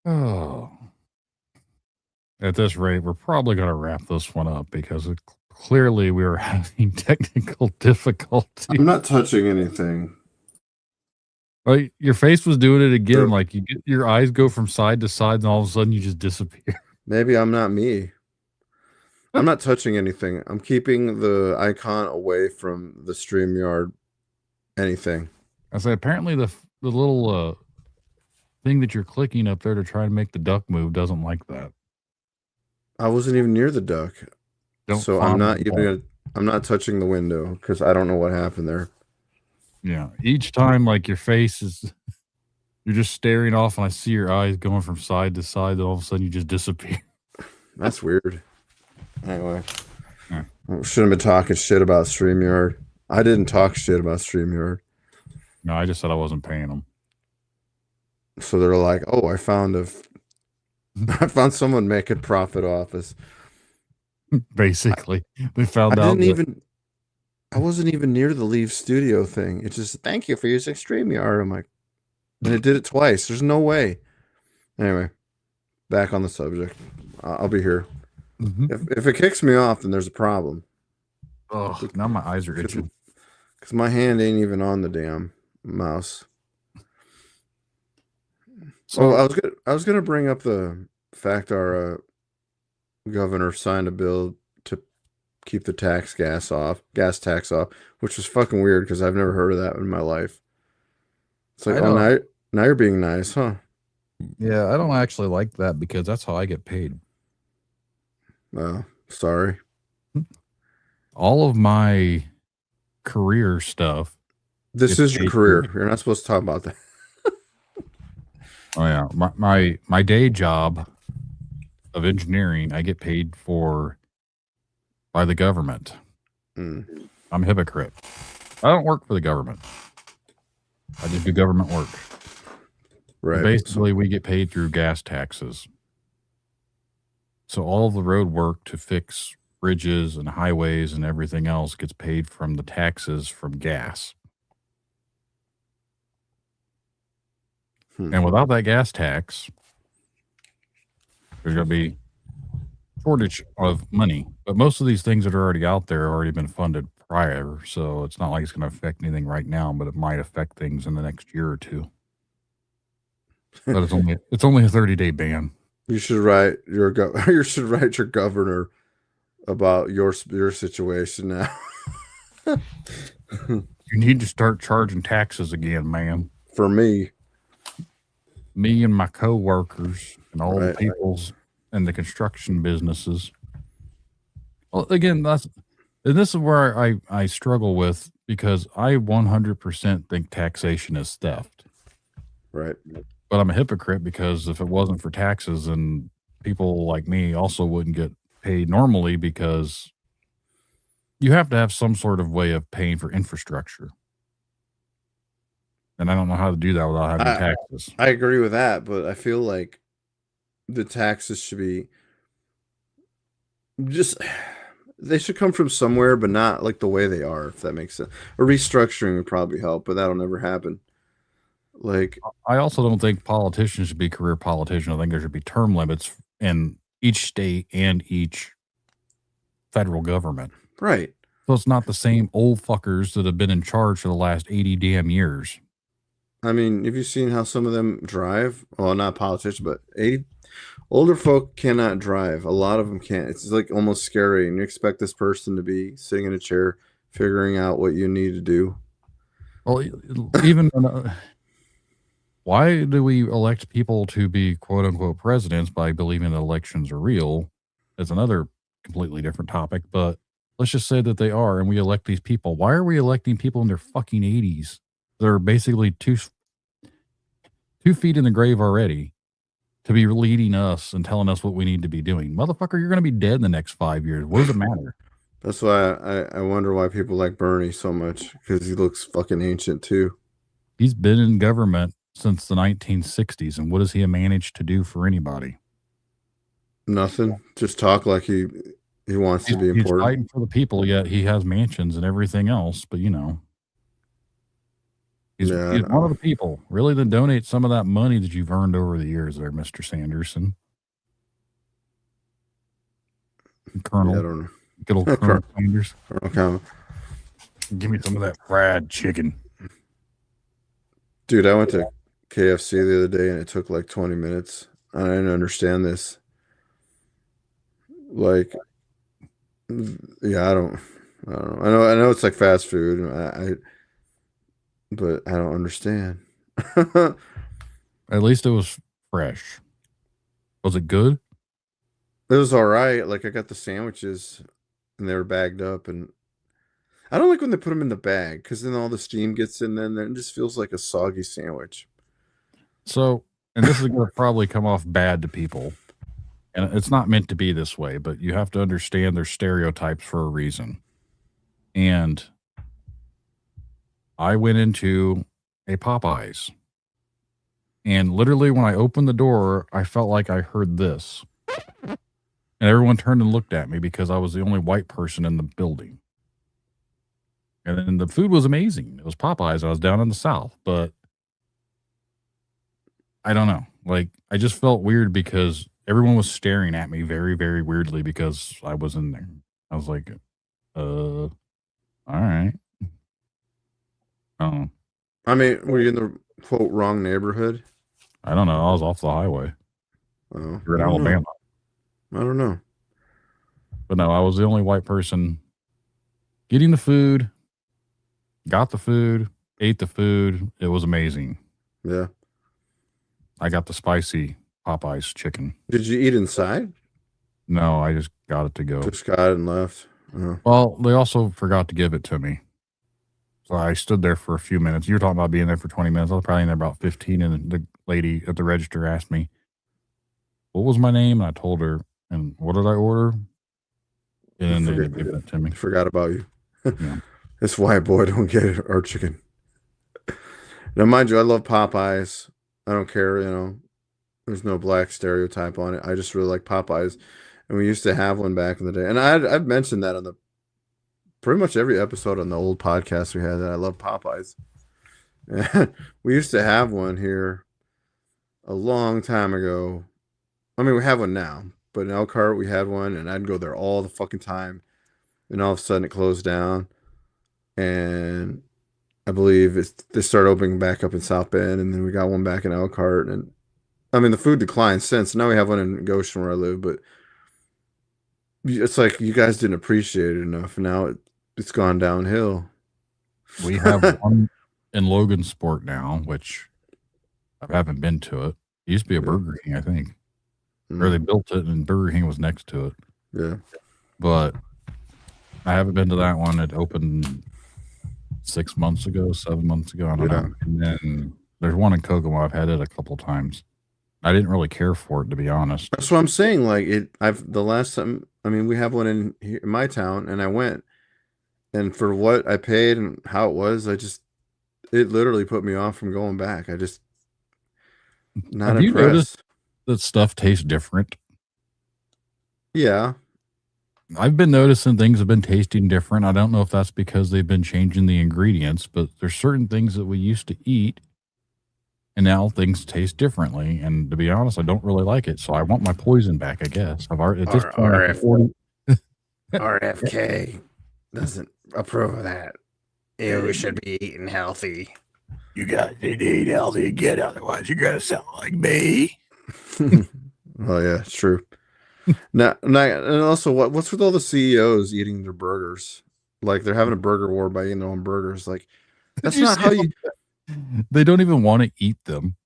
Oh. At this rate, we're probably going to wrap this one up because clearly we were having technical difficulties. I'm not touching anything. Well, your face was doing it again. Like your eyes go from side to side and all of a sudden you just disappear. Maybe I'm not me. I'm not touching anything. I'm keeping the icon away from the StreamYard anything. I say apparently the little thing that you're clicking up there to try and make the duck move doesn't like that. I wasn't even near the duck. So I'm not touching the window because I don't know what happened there. Yeah. Each time like your face is you're just staring off and I see your eyes going from side to side and all of a sudden you just disappear. That's weird. Anyway. I shouldn't have been talking shit about StreamYard. I didn't talk shit about StreamYard. No, I just said I wasn't paying them. So they're like, oh, I found someone making profit off us. Basically, they found out. I wasn't even near the leave studio thing. It just thank you for using StreamYard. I'm like, and it did it twice. There's no way. Anyway, back on the subject. I'll be here. Mm-hmm. If it kicks me off, then there's a problem. Oh, now my eyes are itching. Because my hand ain't even on the damn mouse. So I was gonna bring up the fact our governor signed a bill to keep the gas tax off, which was fucking weird because I've never heard of that in my life. It's like, oh, now you're being nice, huh? Yeah, I don't actually like that because that's how I get paid. Oh, sorry. All of my career stuff. This is your career. You're not supposed to talk about that. Oh yeah, my day job of engineering, I get paid for by the government. I'm a hypocrite. I don't work for the government. I just do government work. Right. But basically, we get paid through gas taxes. So all of the road work to fix bridges and highways and everything else gets paid from the taxes from gas. And without that gas tax, there's going to be shortage of money. But most of these things that are already out there have already been funded prior. So it's not like it's going to affect anything right now, but it might affect things in the next year or two. But it's only a 30-day ban. You should write your governor about your situation now. You need to start charging taxes again, man. For me and my co-workers and all the people's in the construction businesses. Well, again, this is where I struggle with because I 100% think taxation is theft. Right. But I'm a hypocrite because if it wasn't for taxes, and people like me also wouldn't get paid normally because you have to have some sort of way of paying for infrastructure. And I don't know how to do that without having taxes. I agree with that, but I feel like the taxes should be just they should come from somewhere, but not like the way they are, if that makes sense. A restructuring would probably help, but that'll never happen. Like, I also don't think politicians should be career politicians. I think there should be term limits in each state and each federal government. right. So it's not the same old fuckers that have been in charge for the last 80 damn years. I mean, have you seen how some of them drive? Well, not politicians, but older folk cannot drive. A lot of them can't. It's like almost scary, and you expect this person to be sitting in a chair figuring out what you need to do. Well, even why do we elect people to be quote unquote presidents by believing that elections are real? Is another completely different topic, but let's just say that they are, and we elect these people. Why are we electing people in their fucking 80s? They're basically two feet in the grave already to be leading us and telling us what we need to be doing. Motherfucker, you're going to be dead in the next 5 years. What does it matter? That's why I wonder why people like Bernie so much, because he looks fucking ancient too. He's been in government since the 1960s, and what has he managed to do for anybody? Nothing. Just talk like he wants to be important. He's fighting for the people, yet he has mansions and everything else, but you know. He's one of the people. Really, then donate some of that money that you've earned over the years there, Mr. Sanderson. Colonel. Yeah, I don't know. Good old Colonel Sanders. Okay. Give me some of that fried chicken. Dude, I went to KFC the other day and it took like 20 minutes. I didn't understand this. Like, yeah, I don't know. I know it's like fast food. But I don't understand. At least it was fresh. Was it good? It was all right. Like, I got the sandwiches and they were bagged up, and I don't like when they put them in the bag because then all the steam gets in there and it just feels like a soggy sandwich. So, and this is going to probably come off bad to people, and it's not meant to be this way, but you have to understand there's stereotypes for a reason. And I went into a Popeyes, and literally when I opened the door, I felt like I heard this. And everyone turned and looked at me because I was the only white person in the building. And then the food was amazing. It was Popeyes. I was down in the South, but I don't know. Like, I just felt weird because everyone was staring at me very, very weirdly because I was in there. I was like, all right. Oh. I mean, were you in the quote wrong neighborhood? I don't know. I was off the highway. Oh, You're in Alabama. I don't know. But no, I was the only white person getting the food, got the food, ate the food. It was amazing. Yeah. I got the spicy Popeyes chicken. Did you eat inside? No, I just got it to go. Just got it and left. Well, they also forgot to give it to me. So I stood there for a few minutes. You were talking about being there for 20 minutes. I was probably in there about 15, and the lady at the register asked me, what was my name? And I told her, and what did I order? And then they gave it to me. Forgot about you. Yeah. This white boy don't get our chicken. Now, mind you, I love Popeyes. I don't care, there's no black stereotype on it. I just really like Popeyes. And we used to have one back in the day. And I've mentioned that on the pretty much every episode on the old podcast we had, that I love Popeyes. And we used to have one here a long time ago. I mean, we have one now, but in Elkhart we had one, and I'd go there all the fucking time. And all of a sudden it closed down. And I believe they started opening back up in South Bend, and then we got one back in Elkhart. And I mean, the food declined since. Now we have one in Goshen where I live, but it's like you guys didn't appreciate it enough. Now it's gone downhill. We have one in Logansport now, which I haven't been to it. It used to be a Burger King, I think. Or they built it and Burger King was next to it. Yeah. But I haven't been to that one. It opened 6 months ago, 7 months ago. I don't know. And then There's one in Kokomo. I've had it a couple times. I didn't really care for it, to be honest. That's what I'm saying. Like the last time, I mean, we have one in here, in my town, and I went, and for what I paid and how it was, it literally put me off from going back. I just not Have you noticed impressed. that stuff tastes different? Yeah. I've been noticing things have been tasting different. I don't know if that's because they've been changing the ingredients, but there's certain things that we used to eat and now things taste differently. And to be honest, I don't really like it. So I want my poison back, I guess. I've already, at this point, RF, 40, RFK doesn't approve of that. We should be eating healthy. you guys need to eat healthy again, otherwise you're going to sound like me. Oh yeah, it's true. Now, and also, what's with all the CEOs eating their burgers? Like they're having a burger war by eating their own burgers. Like that's not how you. They don't even want to eat them.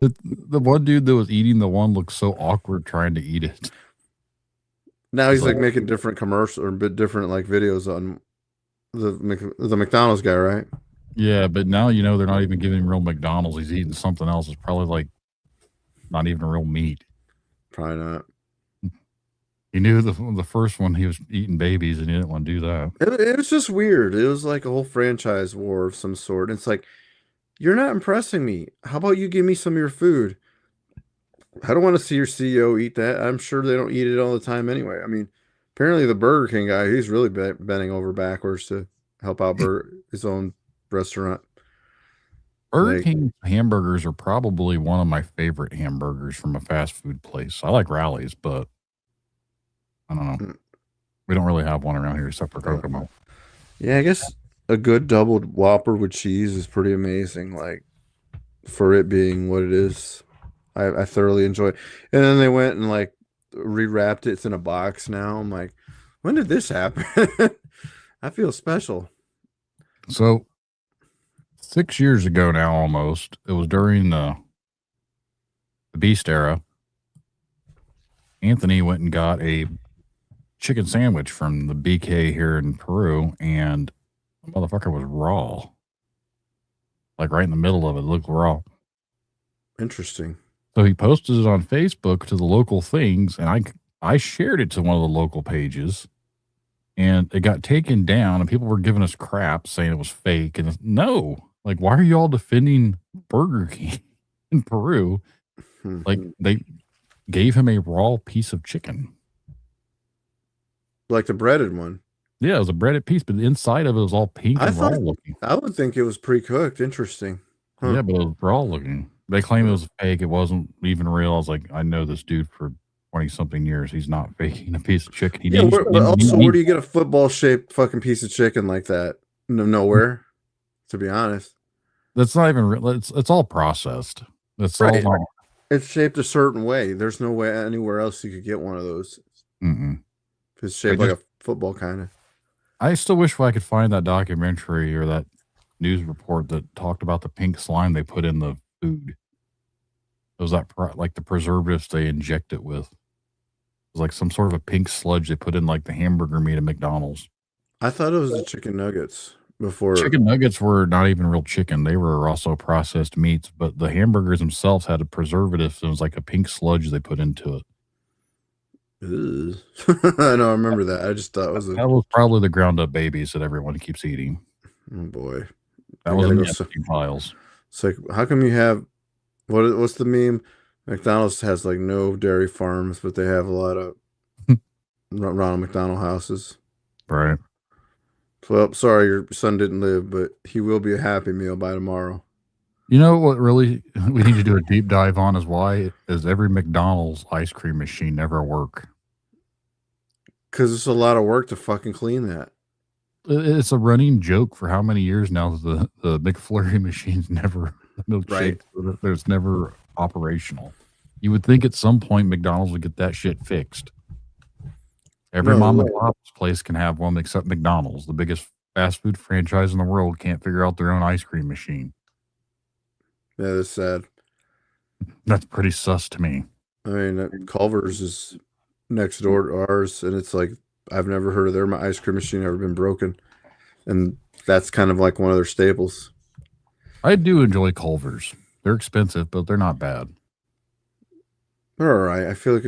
The one dude that was eating the one looked so awkward trying to eat it. Now he's like making different commercials or different like videos on the McDonald's guy, right? Yeah, but now they're not even giving him real McDonald's. He's eating something else. It's probably like not even real meat. Probably not. He knew the first one he was eating babies, and he didn't want to do that. It was just weird. It was like a whole franchise war of some sort. It's like, you're not impressing me. How about you give me some of your food? I don't want to see your CEO eat that. I'm sure they don't eat it all the time anyway. I mean, apparently the Burger King guy, he's really bending over backwards to help out his own restaurant. Burger King hamburgers are probably one of my favorite hamburgers from a fast food place. I like Rally's, but I don't know. We don't really have one around here except for Kokomo. Yeah, I guess a good doubled Whopper with cheese is pretty amazing. Like for it being what it is, I thoroughly enjoy it. And then they went and like rewrapped it. It's in a box now. I'm like, when did this happen? I feel special. So 6 years ago now, almost, it was during the Beast era. Anthony went and got a chicken sandwich from the BK here in Peru, and the motherfucker was raw. Like right in the middle of it, looked raw. Interesting. So he posted it on Facebook to the local things, and I shared it to one of the local pages, and it got taken down, and people were giving us crap saying it was fake. And no, like, why are you all defending Burger King in Peru? Like, they gave him a raw piece of chicken. Like the breaded one. Yeah, it was a breaded piece, but the inside of it was all pink and raw looking. I would think it was pre-cooked. Interesting. Huh. Yeah, but it was raw looking. They claim it was fake. It wasn't even real. I was like, I know this dude for 20-something years. He's not faking a piece of chicken. Where do you get a football-shaped fucking piece of chicken like that? Nowhere, to be honest. That's not even real. It's all processed. That's right. All. It's shaped a certain way. There's no way anywhere else you could get one of those. It's shaped like a football kind of. I still wish I could find that documentary or that news report that talked about the pink slime they put in the food. It was that like the preservatives they inject it with. It was like some sort of a pink sludge they put in like the hamburger meat at McDonald's. I thought it was the chicken nuggets before. Chicken nuggets were not even real chicken. They were also processed meats, but the hamburgers themselves had a preservative. So it was like a pink sludge they put into it. I know, I remember that. I just thought that was probably the ground up babies that everyone keeps eating. Oh boy, that was piles. It's like, how come you have what's the meme? McDonald's has like no dairy farms, but they have a lot of Ronald McDonald houses. Right. Well, sorry, your son didn't live, but he will be a Happy Meal by tomorrow. You know what really we need to do a deep dive on is why does every McDonald's ice cream machine never work? Because it's a lot of work to fucking clean that. It's a running joke for how many years now the McFlurry machine's never milkshake. Right. There's never operational. You would think at some point McDonald's would get that shit fixed. Every mom and pop's place can have one except McDonald's, the biggest fast food franchise in the world, can't figure out their own ice cream machine. Yeah, that's sad. That's pretty sus to me. I mean, Culver's is next door to ours, and it's like I've never heard of their ice cream machine ever been broken, and that's kind of like one of their staples. I do enjoy Culvers. They're expensive, but they're not bad. They're all right. I feel like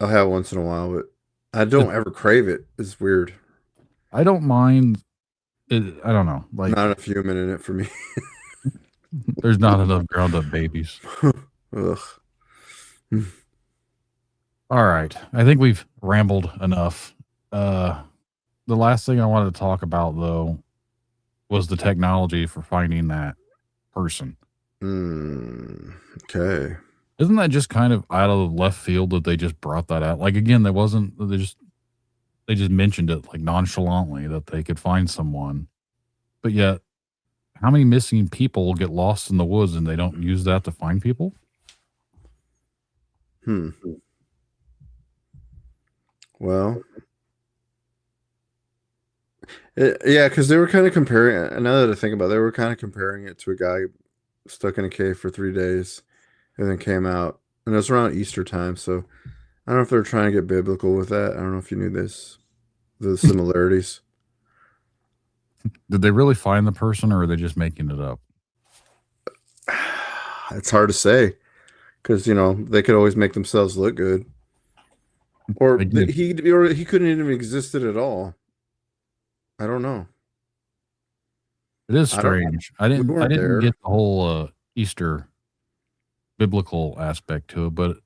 I'll have it once in a while, but I don't ever crave it. It's weird. I don't mind. I don't know. Like, not enough human in it for me. There's not enough ground up babies. Ugh. All right. I think we've rambled enough. The last thing I wanted to talk about, though, was the technology for finding that person. Okay. Isn't that just kind of out of left field that they just brought that out? Like, again, they just mentioned it like nonchalantly that they could find someone. But yet, how many missing people get lost in the woods and they don't use that to find people? Well, yeah, because they were kind of comparing. Now that I think about it, they were kind of comparing it to a guy stuck in a cave for 3 days and then came out. And it was around Easter time. So I don't know if they're trying to get biblical with that. I don't know if you knew the similarities. Did they really find the person, or are they just making it up? It's hard to say because, they could always make themselves look good. Or he couldn't even existed at all. I don't know. It is strange. I didn't get the whole Easter biblical aspect to it, but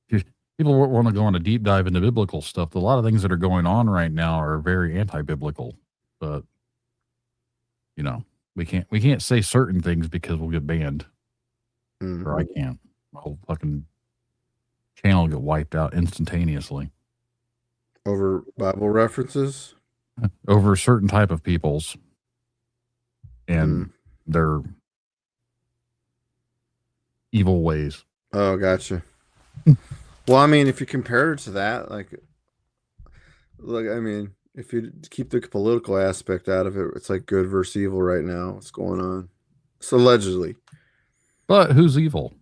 if people want to go on a deep dive into biblical stuff, a lot of things that are going on right now are very anti-biblical. But we can't say certain things because we'll get banned. Or I can't. My whole fucking channel will get wiped out instantaneously. Over Bible references? Over certain type of peoples and their evil ways. Oh, gotcha. Well, I mean, if you compare it to that, if you keep the political aspect out of it, it's like good versus evil right now. What's going on? So allegedly. But who's evil?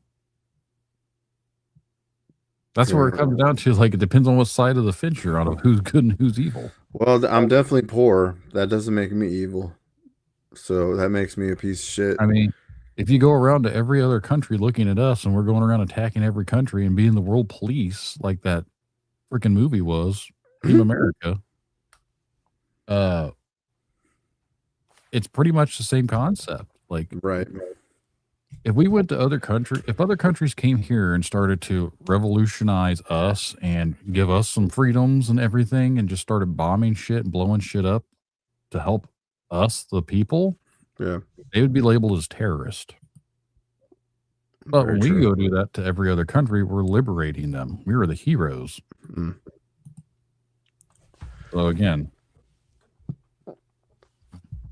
That's where it comes down to. Like, it depends on what side of the fence you're on of who's good and who's evil. Well, I'm definitely poor. That doesn't make me evil. So that makes me a piece of shit. I mean, if you go around to every other country looking at us and we're going around attacking every country and being the world police like that freaking movie was, Team America, it's pretty much the same concept. Like, right. If we went to if other countries came here and started to revolutionize us and give us some freedoms and everything and just started bombing shit and blowing shit up to help us, the people, they would be labeled as terrorists. But when we go do that to every other country, we're liberating them. We are the heroes. So again,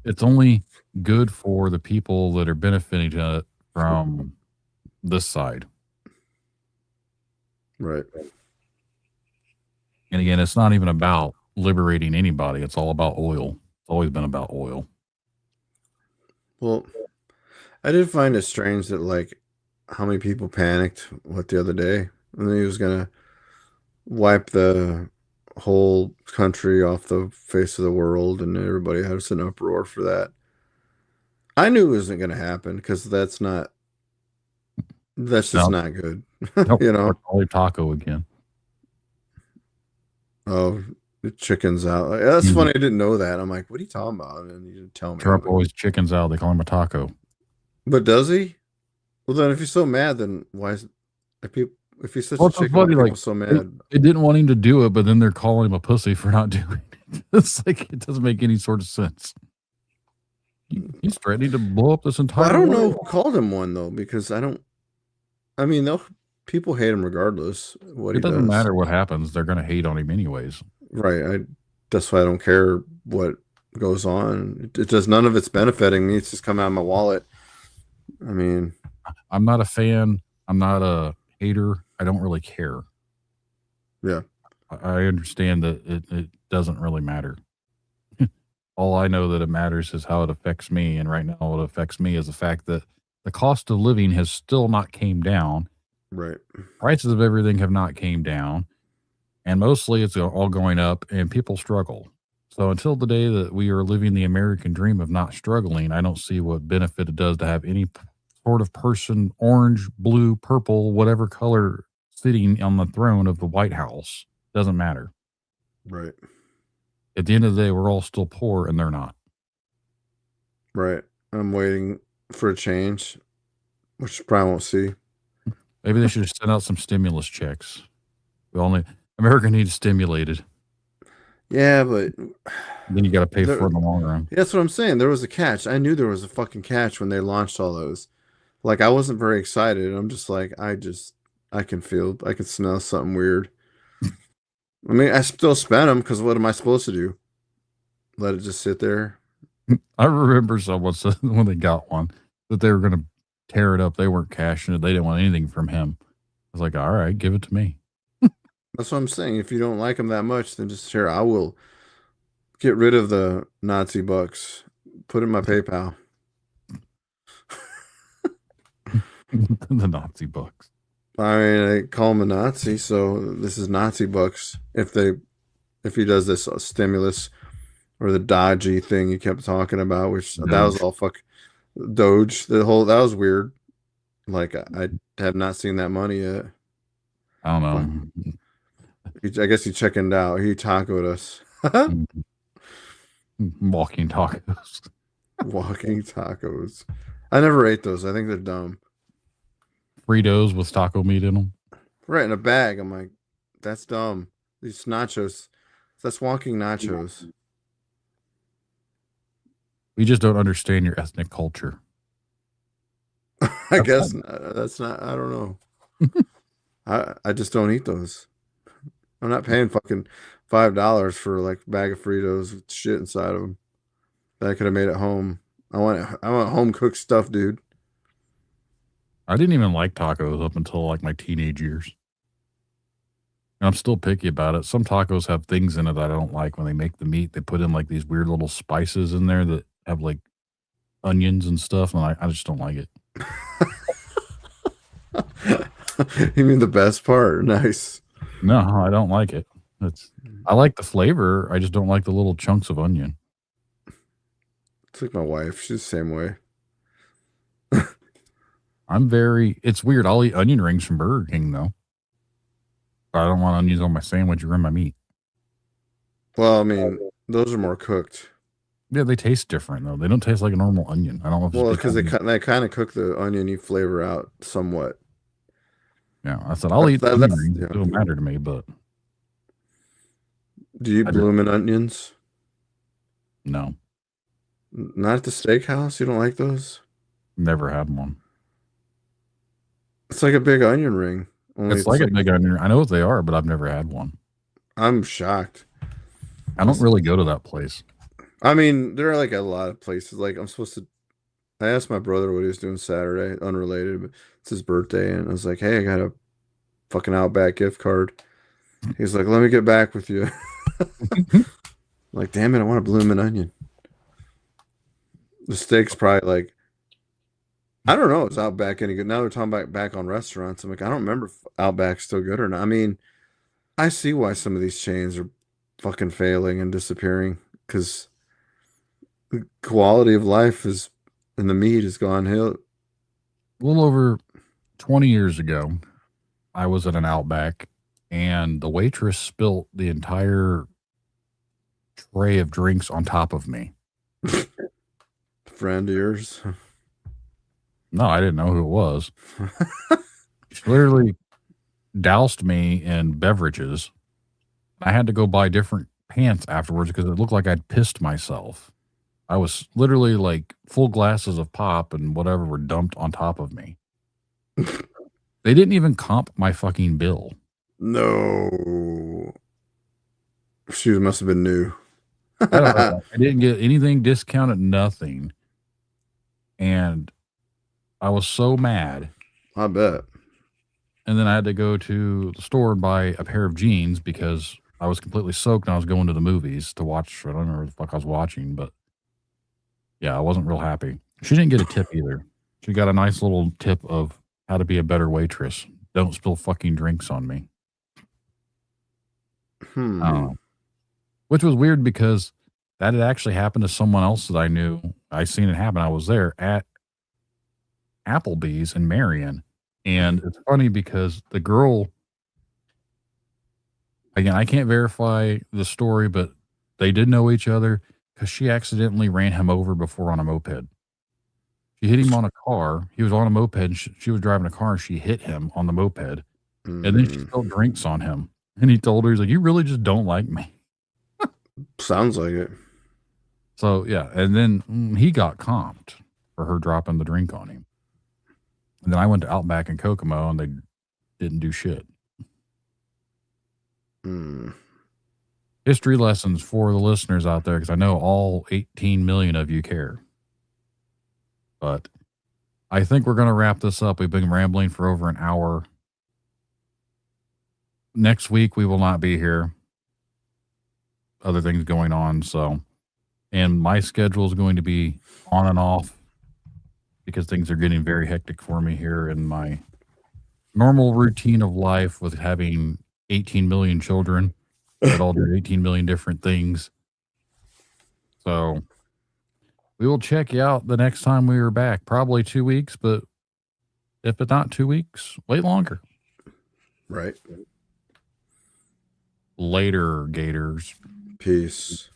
it's only good for the people that are benefiting from this side. Right. And again, it's not even about liberating anybody. It's all about oil. It's always been about oil. Well, I did find it strange that how many people panicked the other day, and then he was gonna wipe the whole country off the face of the world, and everybody had an uproar for that. I knew it wasn't gonna happen because that's just not good. Nope, taco again. Oh, the chicken's out. That's funny. I didn't know that. I'm like, what are you talking about? And you didn't tell me. Trump always chickens out. They call him a taco. But does he? Well, then if he's so mad, then why is if he's such a chicken, why are people so mad? They didn't want him to do it, but then they're calling him a pussy for not doing it. It's like, it doesn't make any sort of sense. He's threatening to blow up this entire I don't world. know who called him one, though, because people hate him regardless what he does. It doesn't matter what happens. They're going to hate on him anyways. Right. That's why I don't care what goes on. It does none of it's benefiting me. It's just coming out of my wallet. I mean, I'm not a fan. I'm not a hater. I don't really care. Yeah. I understand that it doesn't really matter. All I know that it matters is how it affects me. And right now what affects me is the fact that the cost of living has still not came down. Right. Prices of everything have not came down. And mostly it's all going up and people struggle. So until the day that we are living the American dream of not struggling, I don't see what benefit it does to have any sort of person, orange, blue, purple, whatever color, sitting on the throne of the White House. Doesn't matter. Right. At the end of the day, we're all still poor, and they're not. Right. I'm waiting for a change, which you probably won't see. Maybe they should send out some stimulus checks. America needs stimulated. Yeah, but then you got to pay for it in the long run. That's what I'm saying. There was a catch. I knew there was a fucking catch when they launched all those. Like, I wasn't very excited. I'm just like, I can smell something weird. I mean, I still spent them because what am I supposed to do? Let it just sit there? I remember someone said when they got one that they were going to tear it up. They weren't cashing it. They didn't want anything from him. I was like, all right, give it to me. That's what I'm saying. If you don't like them that much, then just share. I will get rid of the Nazi bucks. Put in my PayPal. The Nazi bucks. I mean, I call him a Nazi, so this is Nazi bucks. If he does this stimulus or the dodgy thing you kept talking about, which that was all Doge. That was weird. Like, I have not seen that money yet. I don't know. I guess he chickened out. He tacoed us. Walking tacos. Walking tacos. I never ate those. I think they're dumb. Fritos with taco meat in them. Right, in a bag. I'm like, that's dumb. These nachos. That's walking nachos. We just don't understand your ethnic culture. I guess that's not. I don't know. I just don't eat those. I'm not paying fucking $5 for like a bag of Fritos with shit inside of them that I could have made at home. I want home cooked stuff, dude. I didn't even like tacos up until like my teenage years. And I'm still picky about it. Some tacos have things in it that I don't like. When they make the meat, they put in like these weird little spices in there that have like onions and stuff, and I just don't like it. You mean the best part? Nice. No, I don't like it. I like the flavor. I just don't like the little chunks of onion. It's like my wife. She's the same way. It's weird. I'll eat onion rings from Burger King though. But I don't want onions on my sandwich or in my meat. Well, I mean, those are more cooked. Yeah, they taste different though. They don't taste like a normal onion. I don't know if well, because they kind of cook the oniony flavor out somewhat. Yeah, I said I'll eat onion rings. It don't matter to me, but do you eat blooming onions? No. Not at the steakhouse? You don't like those? Never had one. It's like a big onion ring. Only it's like a big onion ring. I know what they are, but I've never had one. I'm shocked. I don't really go to that place. I mean, there are like a lot of places. Like I asked my brother what he was doing Saturday, unrelated, but it's his birthday, and I was like, hey, I got a fucking Outback gift card. He's like, let me get back with you. Like, damn it, I want a blooming onion. The steak's probably like, I don't know, is Outback any good? Now they're talking about back on restaurants. I'm like, I don't remember if Outback's still good or not. I mean, I see why some of these chains are fucking failing and disappearing, because the quality of life and the meat has gone hill. A little over 20 years ago, I was at an Outback, and the waitress spilt the entire tray of drinks on top of me. Friend of yours? No, I didn't know who it was. She literally doused me in beverages. I had to go buy different pants afterwards because it looked like I'd pissed myself. I was literally like full glasses of pop and whatever were dumped on top of me. They didn't even comp my fucking bill. No. She must have been new. I didn't get anything discounted, nothing. And I was so mad. I bet. And then I had to go to the store and buy a pair of jeans because I was completely soaked and I was going to the movies to watch. I don't remember what the fuck I was watching, but yeah, I wasn't real happy. She didn't get a tip either. She got a nice little tip of how to be a better waitress. Don't spill fucking drinks on me. Which was weird because That had actually happened to someone else that I knew. I seen it happen. I was there at Applebee's in Marion. And it's funny because the girl, again, I can't verify the story, but they did know each other because she accidentally ran him over before on a moped. She hit him on a car. He was on a moped and she was driving a car and she hit him on the moped. And then she spilled drinks on him. And he told her, he's like, you really just don't like me. Sounds like it. So, yeah. And then he got comped for her dropping the drink on him. And then I went to Outback in Kokomo and they didn't do shit. History lessons for the listeners out there, because I know all 18 million of you care. But I think we're going to wrap this up. We've been rambling for over an hour. Next week, we will not be here. Other things going on. So, and my schedule is going to be on and off because things are getting very hectic for me here in my normal routine of life with having 18 million children that all do 18 million different things. So we will check you out the next time we are back. Probably 2 weeks, but if it's not 2 weeks, wait longer. Right. Later, Gators. Peace.